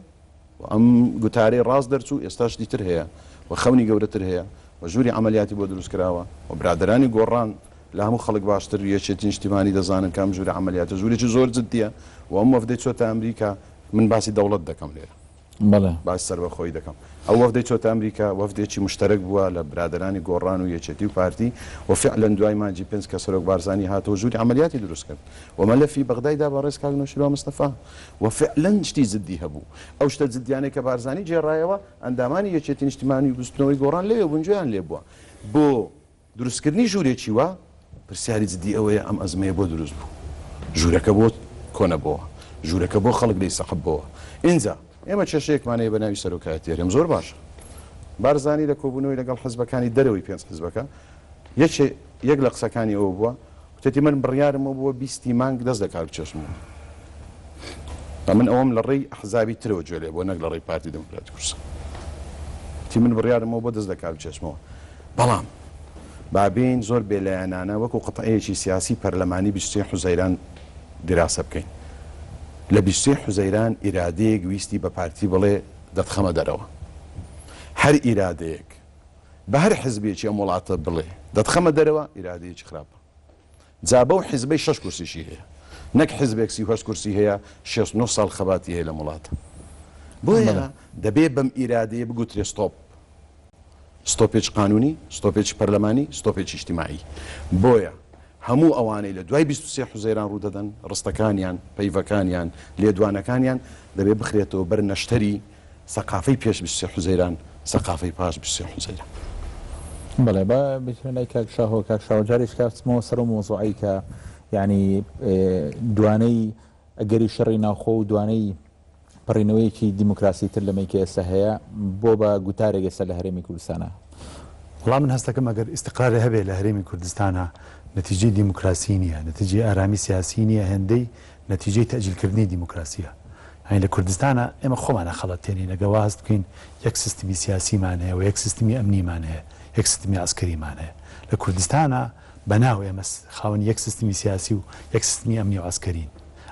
و ئەم گوتارەی ڕاست دەرچوو، ئێستاش دیتر هەیە و خەونی گەورەتر هەیە و ژووری عملیاتی بۆ دروست کراوە و برادرانی گۆڕان لە هەموو خەڵک باشتر یەکێتی نیشتیمانی دەزانن کام ژووری عملیاتە ژوورێکی زۆر جددیە و ئەم وەفدەی چۆتە ئەمریکا. من باسی دەوڵەت دەکەم لێرە، باسی سەربەخۆی دەکەم. ئەو وەفدەی چۆتە ئەمریکا وەفدێکی مشترک بووە لە برادرانی گۆڕان و یەکێتی و پارتی و فعلا دوای مانجی 5 کە سەرۆک بارزانی هاتەوە ژووری عملیاتی دروست کرد و مەلەفی بەغدایدا بە ڕێز کاک نەوشیروان مستەفا و فعلا شتی جددی هەبوو. ئەو شتە جددیانەی کە بارزانی جێڕایەوە ئەندامانی یەکێتی نیشتیمانی و بستنەوەی گۆڕان لەوێ بوونجیان لێ بووە. بۆ دروستکردنی ژوورێکی وە پرسیاری جددی ئەوەیە ئەم ئەزمەیە بۆ دروست بوو، ژوورەکە بۆ کۆنەبەوە، ژوورەکە بۆ خەڵک لی سەحبەوە. ئینجا ئێمە کێشەیەکمانەیە بە ناوی سەرۆکایەتی هەرێم زۆر باشە. بارزانی لە کۆبوونەوەی لەگەڵ حزبەکانی دەرەوەی 5 حزبەکە یەک لە قسەکانی ئەوە بووە وتێتی من بڕیارمەوە بووە 20 مانگ دەست دەکات چێشمەوە. من ئەوەم لە ڕێی ئەحزابی ترەوە گوێ بۆ نەک لە ڕێی پارتی دموکراتی کوردستان. تی من بڕیارمەوە بۆ دەست دەکات چێشمەوە. بەڵام بابین زۆر بێلایەنانە وەکو قەتعەیەکی سیاسی پەرلەمانی 23 حوزەیران دراسە بکەین. لە 23 حوزەیران ئیرادەیەک ویستی بە پارتی بڵێ دەتخەمە دەرەوە. هەر ئیرادەیەک بە هەر حزبێکی ئەم وڵاتە بڵێ دەتخەمە دەرەوە ئیرادەیەکی خراپە. جا بەو حزبەی 6 کورسیشی هەیە، نەک حزبێک 38 کورسی هەیە 69 ساڵ خەباتی هەیە لە وڵاتە. بۆیە دەبێ بەم ئیرادەیە بگوترێ ستۆپ. ستۆپێکی قانونی، ستۆپێکی پەرلەمانی، ستۆپێکی اجتیماعی. بۆیە هەموو ئەوانەی لە دوای 23 حوزەیران ڕوودەدەن ڕستەکانیان، پەیڤەکانیان، لێدوانەکانیان دەبێ بخرێتەوە بەر نەشتەری سەقافەی پێش 23 حوزەیران، سەقافەی پاش 23 حوزەیران. بەڵێ بە بتوێنەی کاکشاهۆ کاکشاوە جارێک کاتمەوە سەر و مۆزوعی کە یعنی دوانەی ئەگەری شەڕی ناوخۆ و دوانەی پەڕینەوەیەکی دیموکراسی تر لەمەیکە ئێستا هەیە بۆ بە گوتارێک ئێستا لە هەرێمی کوردستانە. وڵام من هەستەکەم ئەگەر ئیستقرارە هەبێ لە هەرێمی کوردستانە نەتیجەی دیموکراسی نییە، نەتیجەی ئارامی سیاسی نییە، هێندەی نەتیجەی تەجیلکردنی دیموکراسیە. هەین لە کوردستانە ئێمە خۆمانە خەڵەتێنین لەگەڵ هەست بکەین یەک سیستمی سیاسیمان هەیە و یەک سیستمی ئەمنیمان هەیە، یەک سیستمی عسکەریمان هەیە. لە کوردستانە بەناو ئێمە خاوەن یەک سیستمی سیاسی و یەک سیستمی ئەمنی و عسکەرین.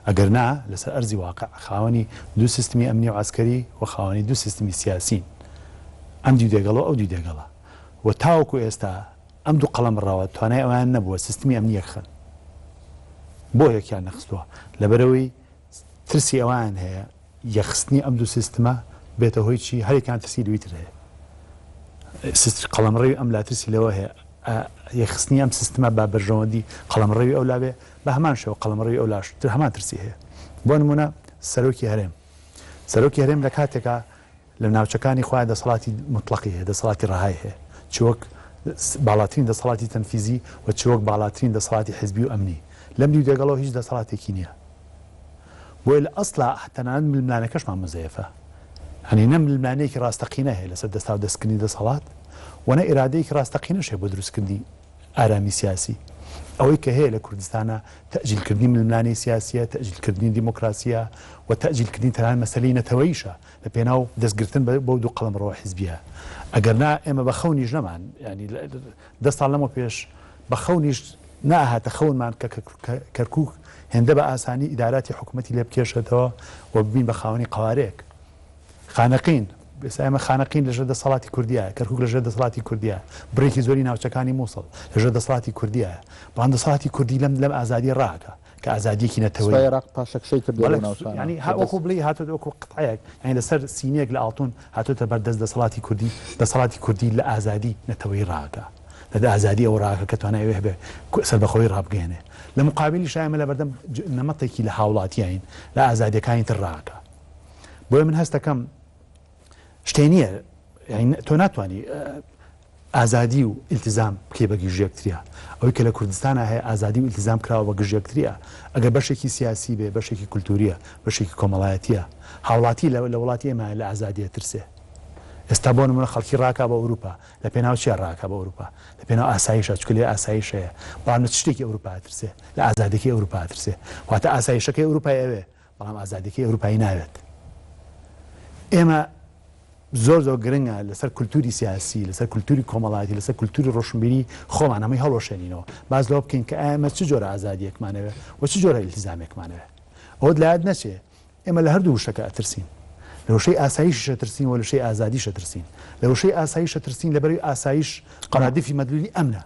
ئەگەر نا لەسەر ئەرزی واقع خاوەنی دوو سیستمی ئەمنی و عسکەری و خاوەنی دوو سیستمی سیاسین. ئەم دوو دێگەڵەوە ئەو دوو دێگەڵە و تاوەکو ئێستا ئەم دوو قەڵەم ڕاوە توانای ئەویان نەبووە سیستمی ئەمنی یەکخن. بۆ یەکیان نەخستووە لەبەرەوەی ترسی ئەوان هەیە یەخستنی ئەم دوو سیستمە بێتە هۆی چی هەرێکیان ترسی دویتر هەیە. قەڵەمڕێوی ئەم لا ترسی لەوە هەیە یەخستنی ئەم سیستمە با بەرژەوەندی قەڵەمڕێوی ئەو لابێ بە هەمان شێوە قەڵەمڕێوی ئەو لاشتر هەمان ترسی هەیە. بۆ نمونە سەرۆکی هەرێم لە کاتێکا لە ناوچەکانی خۆیان دەسەڵاتی مطلقی هەیە، دەسەڵاتی ڕەهای هەیە، چوەک باڵاترین دەسەڵاتی تەنفیزی و چوەک باڵاترین دەسەڵاتی حزبی و ئەمنی. لەم دوو دێگەڵەوە هیچ دەسەڵاتێکی نییە. بۆیە لە ئەسڵا تەنانەت ململانەکەشمان مزەیەفە، هەنی نە ململانەیەکی ڕاستەقینە هەیە لەسەر دەستا و دەستکردنی دەسەڵات و نە ئیرادەیەکی ڕاستەقینەش هەیە بۆ دروستکردنی ئارامی سیاسی. ئەوەی کە هەیە لە کوردستانە تەجیلکردنی ململانەی سیاسیە، تەجیلکردنی دیموکراسیە و تەجیلکردنی تەنان مەسەلەی نەتەوەیشە لە پێناو دەستگرتن بۆ دوو قەڵەمڕەوە حیزبیە. ئەگەر نا ئێمە بە خەونیش نەمان، ینی 10 ساڵ لەمە پێش بە خەونیش ناهاتە خەونمان کە کەرکووک هێندە بە ئاسانی ئیداراتی حکوومەتی لێ بکێشێتەوە و ببین بە خاوەنی قوارەیەک. خانەقین ئێمە خانەقین لەژێر دەسەڵاتی کوردیە، کەرکووک لەژێر دەسەڵاتی کوردیە، بڕێکی زۆری ناوچەکانی مووسڵ لەژێر دەسەڵاتی کوردیە. بەڵام دەسەڵاتی کوردی لەم ئازادی ڕاکە کە ئازادیەکی نەتەوەی عێراق پاشەکشەی کردووە ناوچانە. ینی وەکو بڵی هاتۆ وەکو قەتعەیەک، یعنی لەسەر سینەیەک لە ئاڵتون هاتۆتە بەردەست دەسەڵاتی کوردی لە ئازادی نەتەوەی ڕاکە، لە ئازادی ئەو ڕاکە کە توانای هەبێ سەربەخۆی ڕابگەێنێ. لە مقابلی شایمە لە بەردەم نەمەتێکی لە هاوڵاتیین لە ئازادیەکانی تر ڕاکە. بۆیە من هەست دەکەم شتێ نییە، تۆ ناتوانانی ئازادی و ئیلتیزام بکەی بە گژێکتریە. ئەوەی کە لە کوردستانە هەیە ئازادی و ئیلتیزام کراوە بە گژێکتریە. ئەگەر بەشێکی سیاسی بێ، بەشێکی کولتوریە، بەشێکی کۆمەڵایەتیە، هاوڵاتی لە وڵاتی ئێمە لە ئازادیە ترسێ. ئێستا بۆ نمونە خەڵکی ڕاکە بە ئەوروپا، لە پێناو چیە ڕاکە بە ئەوروپا؟ لە پێناو ئاسایشە، چکە لێ ئاسایشەیە، بەڵام شتێکی ئەوروپا ترسێ، لە ئازادیەکەی ئەوروپا ترسێ. واتە ئاسایشەکەی ئەوروپای ئەوێ، بەڵام ئازادیەکەی ئەوروپایی ناوێت. ئێمە زۆر گرنگە لەسەر کولتوری سیاسی، لەسەر کولتوری کۆمەڵایەتی، لەسەر کولتوری ڕۆشنبیری خۆمان هەمووی هەڵۆشێنینەوە. باز لەوە بکەین کە ئێمە چ جۆرە ئازادیەکمانەوێ و چ جۆرە ئیلتیزامێکمانەوێ. ئەوە لایەت نەچێ ئێمە لە هەردوو وشەکە ئەترسین. لە وشەی ئاسایشە ترسین و لە وشەی ئازادیشە ترسین. لە وشەی ئاسایشە ترسین لەبەر ئاسایش قەنادیفی مەدلولی ئەمنە.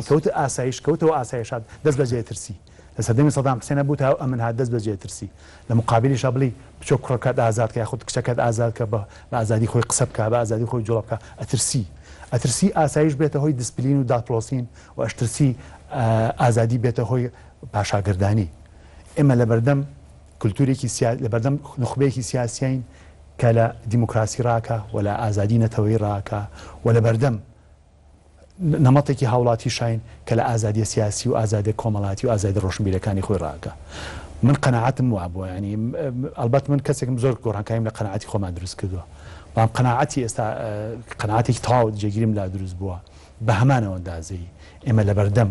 کەوتە ئاسایش کەوتەوە ئاسایشات دەست بەجێ ترسی. لە سەردەمی سەدام حوسێن بوو تا ئەمن هات دەست بەجێ ترسی. لە مقابلیشە بڵی بچۆ کوڕەکەت ئازاد کە یاخود کچەکەت ئازاد کە بە ئازادی خۆی قسە بکە، بە ئازادی خۆی جوڵە بکە. ئەترسی ئاسایش بێتە هۆی دیسپلین و دادپڵۆسین و ئەشترسی ئازادی بێتە هۆی پاشاگردانی. ئێمە لە بەردەم کولتورێکی لە بەردەم نخبەیەکی سیاسیین کە لە دیموکراسی ڕاکە و لە ئازادی نەتەوەی ڕاکە و لە بەردەم نەمەتێکی هاوڵاتی شاین کە لە ئازادی سیاسی و ئازادی کۆمەڵاتی و ئازادی ڕۆشنبیرەکانی خۆی ڕاکە. من قەناعەتم وابووە، ینی ئەلبەت من کەسێکم زۆر گۆڕانکاریم لە قەناعەتی خۆمان دروست کردووە. بەڵام قەناعەتی ئێستا قەناعەتێکی تەواو جێگیرم لا دروست بووە بە هەمانەوە ئەندازەی. ئێمە لە بەردەم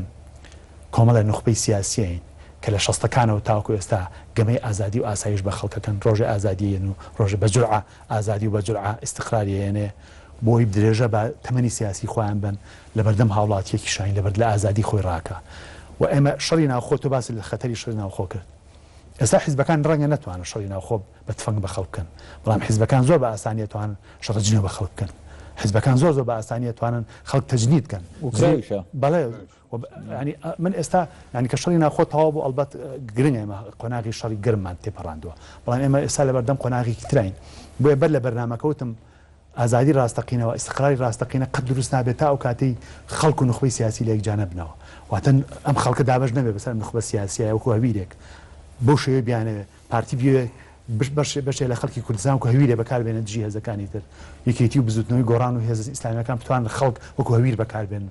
کۆمەڵە نخبەی سیاسیین کە لە شەستەکانەوە تاوەکو ئێستا گەمەی ئازادی و ئاسایش بە خەڵکەکەن، ڕۆژی ئازادیەن و ڕۆژە بە جورعە ئازادی و بە جورعە ئیستیقراریەیەنێ بۆی درێژە بە تەمەنی سیاسی خۆیان بن لە بەردەم هاوڵاتیەکی شاین لەبەر لە ئازادی خۆی ڕاکە. و ئێمە شەڕی ناوخۆ تۆ باسی لە خەتەری شەڕی ناوخۆ کرد. ئێستا حیزبەکان ڕەنگە نەتوانن شەڕی ناوخۆ بە تفەنگ بە خەڵک بکەن، بەڵام حیزبەکان زۆر بە ئاسانیە توانن شەڕ جنێو بە خەڵک بکەن. حیزبەکان زۆر بە ئاسانیە توانن خەڵک تەجنید بکەن. بەڵێ ینی من ئێستا ینی کە شەڕی ناوخۆ تەواو بوو ئەلبەت گرنگە ئێمە قۆناغی شەڕی گرممان تێپەڕاندووە، بەڵام ئێمە ئێستا لە بەردەم قۆناغێکی تراین. بۆیە بەر لە بەرنامەکەوتم ئازادی ڕاستەقینەوە ئیستیقراری ڕاستەقینە قەت دروست نابێت تا ئەو کاتەی خەڵک و نخبەی سیاسی لە یەکجانە بنەوە. واتە ئەم خەڵکە دابەش نەبێت بەسەر نخبە سیاسیە وەکو هەویرێک بۆ شێوێ بیانەوێت پارتی بێ بەشێ لە خەڵکی کوردستان و هەویرێ بەکاربێنە دژی هێزەکانی تر، یەکێتی و بزوتنەوەی گۆڕان و هێز ئیسلامیەکان بتوانن خەڵک وەکو هەویر بەکاربێن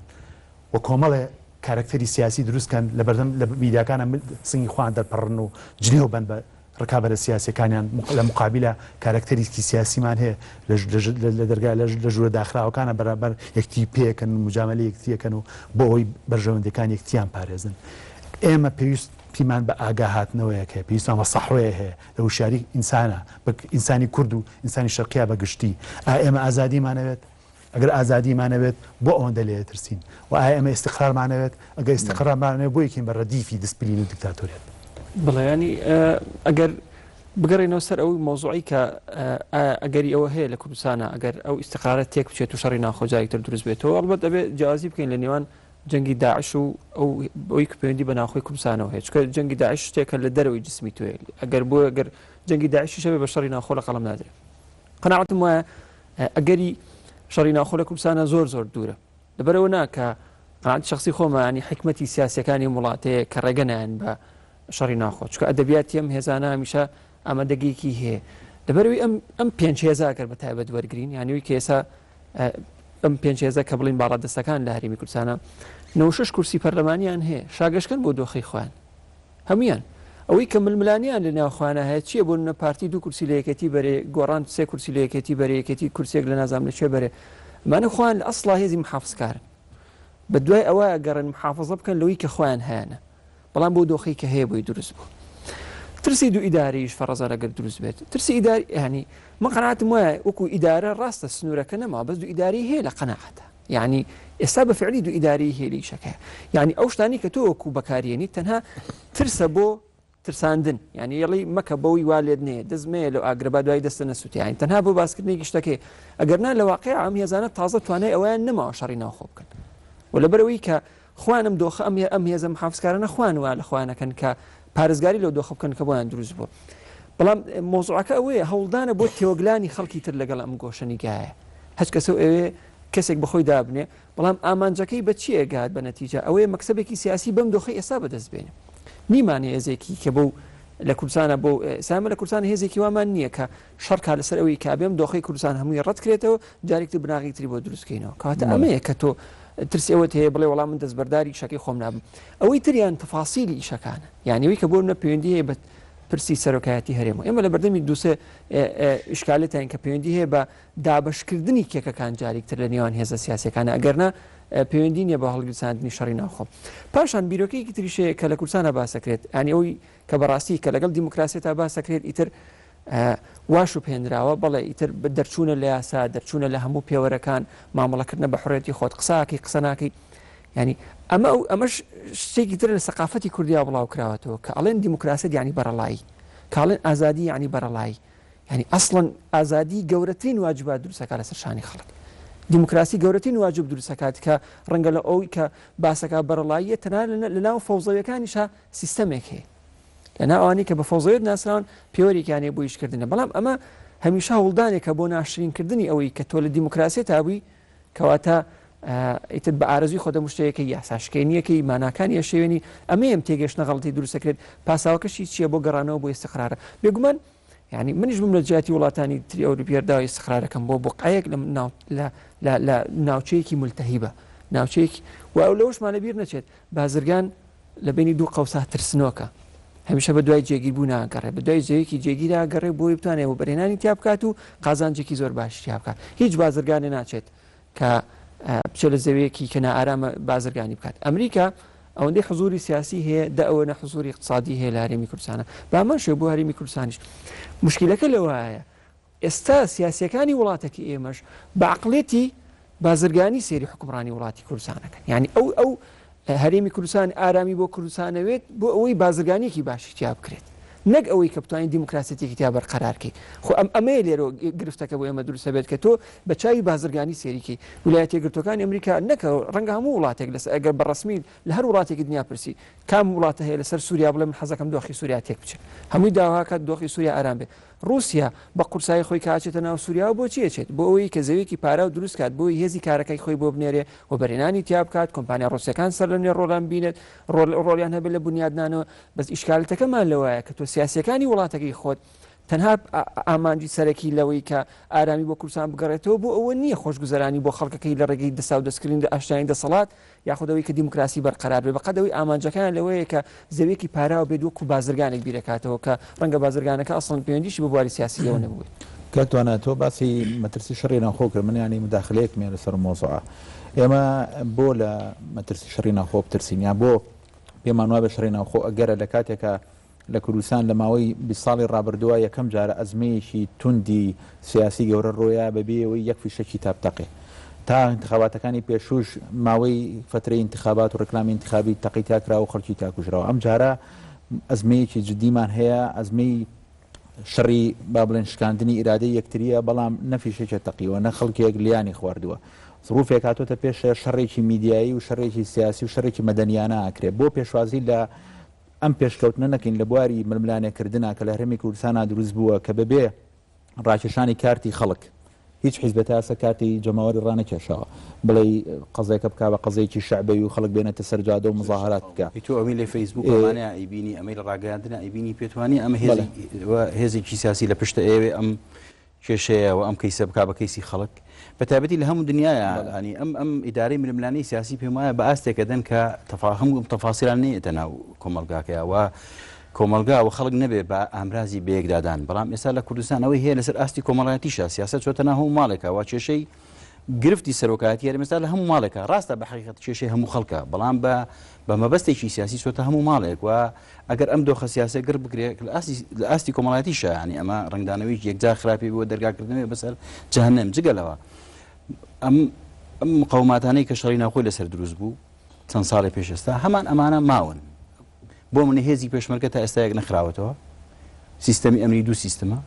و کۆمەڵێ کارکتەری سیاسی دروستکەن لە بەردەم لە میدیاکانە سنگی خۆیان دەرپەڕن و جنێو بن بە ڕکابەرە سیاسیەکانیان لە مقابلە کارکتەریکی سیاسیمان هەیە لە دەرگای لە ژوورە داخراوەکانە بەرامبەر یەکتی پێکەن و مجاملە یەکتیەکەن و بۆ ئەوی بەرژەوەندەکان یەکتیان پارێزن. ئێمە پێویست پیمان بە ئاگاهاتنەوەیەک هەیە، پێویستمان بە سەحوەیە هەیە لە وشاری ئینسانە ئینسانی کورد و ئینسانی شەرقیا بەگشتی. ئێمە ئازادیمانەوێت؟ ئەگەر ئازادیمانەوێت بۆ ئەوەندە لێ ترسین و ئێمە ئیستیقرارمانەوێت؟ ئەگەر ئیستیقرارمانەوێت بۆ یەکین بە ڕەدیفی دیسپلین و دیکتاتۆریەت. بڵێ ینی ئەگەر بگەڕێنەوە سەر ئەوی مۆزوعی کە ئەگەری ئەوە هەیە لە کوردستانە ئەگەر ئەو ئیستیقرارەت تێک بچێت و شەڕی ناخۆجاییتر دروست بێتەوە، ئەلبەت ئەبێ جیازی بکەین لە نێوان جەنگی داعش و ئەوەی کە پەیوەندی بە ناوخۆی کوردستانەوە هەیە، چونکە جەنگی داعش شتێکە لە دەرەوەی جسمی تۆیە. ئەگەر بۆ ئەگەر جەنگی داعشیش هەبێ بە شەڕی ناخۆ لە قەڵەم نادرێت. قەناعەتم وایە ئەگەری شەڕی ناخۆ لە کوردستانە زۆر دوورە، لەبەرەوە ناکە قەناعەتی شەخسی خۆمە ینی حکمەتی سیاسیەکانی وڵاتەیە کە ڕێگەنیان بە شەڕی ناخۆ، چونکە ئەدەبیاتی ئەم هێزانە هەمیشە ئامادەگەیەکی هەیە. لەبەرەوەی ئەم پێنج هێزاکە بە تایبەت وەرگرین، یانیوی کە ئێستا ئەم پێنج هێزە کە بڵین باڕادەستەکان لە هەرێمی کوردستانە 96 کورسی پەرلەمانیان هەیە، شاگەشتکەن بۆ دۆخەی خۆیان هەمویان. ئەوەی کە ململانیان لە ناوخواانە هەیە چییە بۆ نە پارتی 2 کورسی لە یەکەتی بەرێ، گۆڕان 3 کورسی لە یەکەتی بەرە، یەکەتی کورسێک لە نازام لە چێ بەرێ، مانە خوان لە ئەسڵا هێزی محافزکارن. بە دوای ئەوە گەڕن محافظە بکەن لەوەی کە خۆیان هیانە بەڵام بۆ دۆخی کە هەیە بۆی دروست بوو ترسی دوو ئیداریش فەرەزە ئەگەر دروست بێت ترسی ئیداری ینی من قەناعەتم وایە وەکو ئیدارە ڕاستە سنوورەکە نەما بەس دوو ئیداری هەیە لە قەناعەتە یعنی ئێستا بە فعلی دوو ئیداری هێلی شەکە یعنی ئەو شتانی کە تۆ وەکو بەکارێنی تەنها ترسە بۆ ترساندن یعنی یڵی مەکە بەوەی وا لێت نێ دەزمەیە لە ئاگربا دوای دەستە نەسووتی یعنی تەنها بۆ باسکردنێکی شتەکەی ئەگەرنا لە واقع ئەم هێزانە تازە توانای ئەویان نەماوە شەڕی ناوخۆ بکەن و لەبەرەوەی کە خوانم دۆخە ئەم هێزە محافزکارانە خوانوە لە خوانەکەن کە پارێزگاری لەو دۆخە بکەن کە بۆیان دروست بوو بەڵام مۆزوعەکە ئەوەیە هەوڵدانە بۆ تێوەگلانی خەڵکی تر لەگەڵ ئەم گۆشەنیگایە هەچ کەسە ئەوێ کەسێک بەخۆی دابنێ بەڵام ئامانجەکەی بە چی ئەگات بە نەتیجە ئەوەیە مەکسبێکی سیاسی بەم دۆخی ئێستا بەدەستبێنێ نیمانە هێزێکی کە بۆ لە کوردستانە بۆ سامە لە کوردستان هێزێکی وامان نییە کە شەڕکا لەسەر ئەوەی کابێم دۆخی کوردستان هەمووی ڕەت کرێتەوە جارێکتر بناغی تری بۆ دروستکەینەوە کاتە ئەمەیە کە تۆ ترسیەوەت هەیە بڵێ وەڵام من دەستبەرداری شەکەی خۆم نابم ئەوەی تریان تەفاسیلی ئیشەکانە یعنیەوەی کە بۆ منە پەیوەندی هەیە بە پرسی سەرۆکایەتی هەرێمەوە ئێمە لە بەردەمی دووسێ ئیشکالێتیان کە پەیوەندی هەیە بە دابشکردنی کێکەکان جارێکتر لە نێوان هێزە سیاسەکانە ئەگەرنا پەیوەندی نیە بە هەڵگرساندنی شەڕی ناوخۆ پاشان بیرۆکەیەکی تریشەیە کە لە کوردستانە باسەکرێت ئەنی ئەوی کە بەڕاستی کە لەگەڵ دیموکراسێتە باسەکرێت ئیتر واش و پێنراوە بەڵێ ئیتر دەرچوونە لە یاسا دەرچوونە لە هەموو پێوەرەکان مامەڵەکردنە بە حڕێتی خۆت قساکی قسە ناکەی ینی ئەمەش شتێکی تر لە سەقافەتی کوردیا بڵاو کراوەتەوە کە ئەڵێن دیموکراسیت ینی بەرەڵایی کاڵێن ئازادی ینی بەرەڵایی ینی ئەسڵەن ئازادی گەورەترین واجبات دروستەکە لەسەر شانی خەڵک دیموکراسی گەورەترین واجب دروستەکات کە ڕەنگە لە ئەوی کە باسەکە بەرەڵاییە تەنها لەناو فەوزەویەکانیشا سیستەمێک هەیە لەنا ئەوانی کە بە فەوزەویەت ناسراون پێوەریکیانێ بۆ ئیشکردنە بەڵام ئەمە هەمیشە هەوڵدانێکە بۆ ناشرینکردنی ئەوەی کە تۆ لە دیموکراسی تابووی کەواتە ئیتر بە ئارەزوی خۆدە مشتەیەەکە یاساشکێنیەکەی ماناکانی ئەشێوێنی ئەمەیەم تێگەشتە غەڵەتی دروستەکرێت پاساوەکەشی چییە بۆ گەڕانەوە بۆ ئێستقرارە بێگومان یعنی منیش بم لە جیاتی وڵاتانی تری ئەوروپیەرداوای استقرارەکەم بۆ بۆقایەک لە ناوچەیەکی ملتەهیبە ناوچەیەکی و ئەو لەوەشمان لەبیر نەچێت بازرگان لە بینی دوو قەوسا ترسنۆکە هەمیشە بە دوای جێگیر بوو ناگەڕێ بە دوای جەیەکی جێگیراگەڕێ بۆی بتوانێت و بەرهێنانی تیا بکات و قازانجێکی زۆر باش تیا بکات هیچ بازرگانێ ناچێت کە بچێت لە زەوەیەکی کە نائارامە بازرگانی بکات ئەمریکا ئەوەندەی حزوری سیاسی هەیە دا ئەوەنە حزوری اقتصادی هەیە لە هەرێمی کوردستانە بامان شێ بۆ هەرێمی کوردستانیش مشکلەکە لەوەیە ئێستا سیاسیەکانی وڵاتێکی ئێمەش بە عقڵێتی بازرگانی سێری حکومڕانی وڵاتی کوردستانەکەن یعنی ئەو هەرێمی کوردستان ئارامی بۆ کوردستانەوێت بۆ ئەوەی بازرگانیەکی باشی تیا بکرێت نەک ئەوەی کە بتوانین دیموکراسێتێکی تیا بەرقەرارکەی خۆ ئەمەیە لێرە گرفتەکە بۆ ئێمە دروستە بێت کە تۆ بە چاوی بازرگانی سێریکی ویلایەتە یەکگرتووەکانی ئەمریکا نەکە ڕەنگە هەموو وڵاتێک لەس ئەگەر بەڕسمی لە هەر وڵاتێکی دنیا پرسی کام وڵاتە هەیە لەسەر سووریا بڵێ من حەزەکەم دۆخی سووریا تێک بچێت هەمووی داواکات دۆخی سووریا ئارام بێت رووسیا بە قورسایی خۆی کاچێتە ناو سووریا و بۆ چیەچێت بۆ ئەوەی کە زەویەکی پارا و دروست کات بۆی هێزی کارەکەی خۆی بۆ بنێرێ و بەرهێنانی تیا بکات کۆمپانیا ڕۆسیەکان سەر لە نوێ ڕۆڵان بینێت ڕۆڵیان هەبێت لە بنیادنانەوە بەس ئیشکالەتەکەمان لەوەیە کە تۆ سیاسەکانی وڵاتەکەی خۆت تەنها ئامانجی سەرەکی لەوەی کە ئارامی بۆ کوردستان بگەڕێتەوە بۆ ئەوە نییە خۆشگوزەرانی بۆ خەڵکەکەی لە ڕێگەی دەسا و دەستکردن ئاشتانی دەسەڵات یاخودەوەی کە دیموکراسی بەرقەرار بێ بەقەدەوەی ئامانجەکان لەوەیە کە زەویەکی پاراوە بێت وەکو بازرگانێک بیرەکاتەوە کە ڕەنگە بازرگانەکە ئەسڵن پەیوەندیشی بە بواری سیاسیەوە نەبووێت کاتوانە تۆ باسی مەترسی شەڕی ناوخۆ کرد من ینی مداخلەیەک مێ لەسەر مۆزوعە ئێمە بۆ لە مەترسی شەڕی ناوخۆ بترسین یا بۆ پێمان وایە بە شەڕی ناوخۆ ئەگەرە لە کاتێکە لە کوردستان لە ماوەی 20 ساڵی ڕابردووە یەکەم جارە ئەزمەیەکی توندی سیاسی گەورە ڕۆیە بەبێەوەی یەک فیشەکی تاپتەقێ تا انتخاباتەکانی پێشوش ماوەی فترەی انتخابات و ڕکلامی انتخابی تەقی تاکرا و خەڵکی تاکوژراوە ئەم جارە ئەزمەیەکی جدیمان هەیە ئەزمەی شەڕی با بڵێن شکاندنی ئیرادەی یەکتریە بەڵام نەفیشێکە تەقیوە نە خەڵکێک لیانی خواردووە ظروفێک هاتۆتە پێش شەڕێکی میدیایی و شەڕێکی سیاسی و شەڕێکی مەدەنیانە ئاکرێت بۆ پێشوازی لە ئەم پێشکەوتنە نەکەین لە بواری ململانێکردنا کە لە هەرێمی کوردستانە دروست بووە کە بەبێ ڕاکێشانی کارتی خەڵک هیچ حیزبە تاسە کارتی جەماوەری ڕانەکێشەوە بڵێ قەزێکە بکا بە قەزەیەکی شعبەی و خەڵک بێنێتە سەرجادە و مزاهرات بکە تۆ ئەوی لە فەیسبوک ئەمانە ئەیبینی ئەمەی لە ڕاگەاندنە ئەیبینی پێتوانی ئەمە هێزێکی سیاسی لە پشتە ئێوێ ئەم کێشەیە و ئەم کەیسە بکا بە کەیسی خەڵک بەتابەتی لە هەموو دنیاە ینی ئەم ئیدارەی ململانەی سیاسی پێم وایە بە ئاستێکە دەن کە هەموو تەفاسیلان نێتە ناو کۆمەلگاکەیەوە کۆمەلگا و خەڵک نەبێ بە ئامرازی بەیەکدادان بەڵام ئێستا لە کوردستان ئەوەی هەیە لەسەر ئاستی کۆمەڵایەتیشە سیاست چۆتە ناو هەموو ماڵێکە وا کێشەی گرفتی سەرۆکاتی هەرێمێستا لە هەموو ماڵێکە ڕاستە بە حقیقەت کێشەی هەموو خەڵکە بەڵام بە مەبەستێکی سیاسی سۆتە هەموو ماڵێک و ئەگەر ئەم دۆخە سیاسە گر بگرێت لە ئاستی کۆمەڵایەتیشە ینی ئەمە ڕنگدانەوەی یەکجا خراپی بووە دەرگاکردنەوەی بەسەر جەهەنەم جگەلەوە ئەم مقاوماتانەی کە شەڕی ناوخۆی لەسەر دروست بوو چەند ساڵی پێشێستا هەمان ئەمانە ماون بۆ منی هێزی پێشمەرگە تا ئێستا یەک نەخراوەتەوە سیستەمی ئەمنی دوو سیستەمە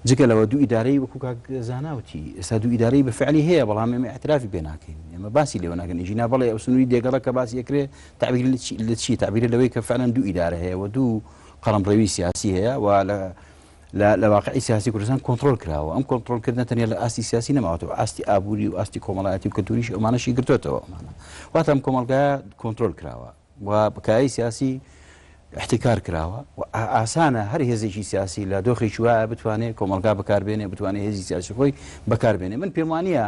جگەلەوە دوو ئیدارەی وەکو کاک زاناوتی ئێستا دوو ئیدارەی بە فعلی هەیە بەڵام ئێمە اعترافی پێ ناکەین ئێمە باسی لێوە ناکەن ئیژینا بەڵێ ئەو سنووری دێگەڵە کە باسی یەکرێ تعبیر لە چی تعبیر لەوەی کە فعلا دوو ئیدارە هەیە و دوو قەڵەمڕێوی سیاسی هەیە و لە واقعی سیاسی کوردستان کۆنتڕۆل کراوە ئەم کۆنتڕۆلکردنە تەنیا لە ئاستی سیاسی نەماوەتەوە ئاستی ئابووری و ئاستی کۆمەڵایەتی و کەلتوریش ئەمانەشی گرتوێتەوە ئەمانە واتە ئەم کۆمەڵگایە کۆنتڕۆل کراوە و بەکایی سیاسی احتکار کراوە و ئاسانە هەر هێزێکی سیاسی لە دۆخێکی وایە بتوانێت کۆمەلگا بەکاربێنێ بتوانێت هێزی سیاسی خۆی بەکاربێنێ من پێم وانییە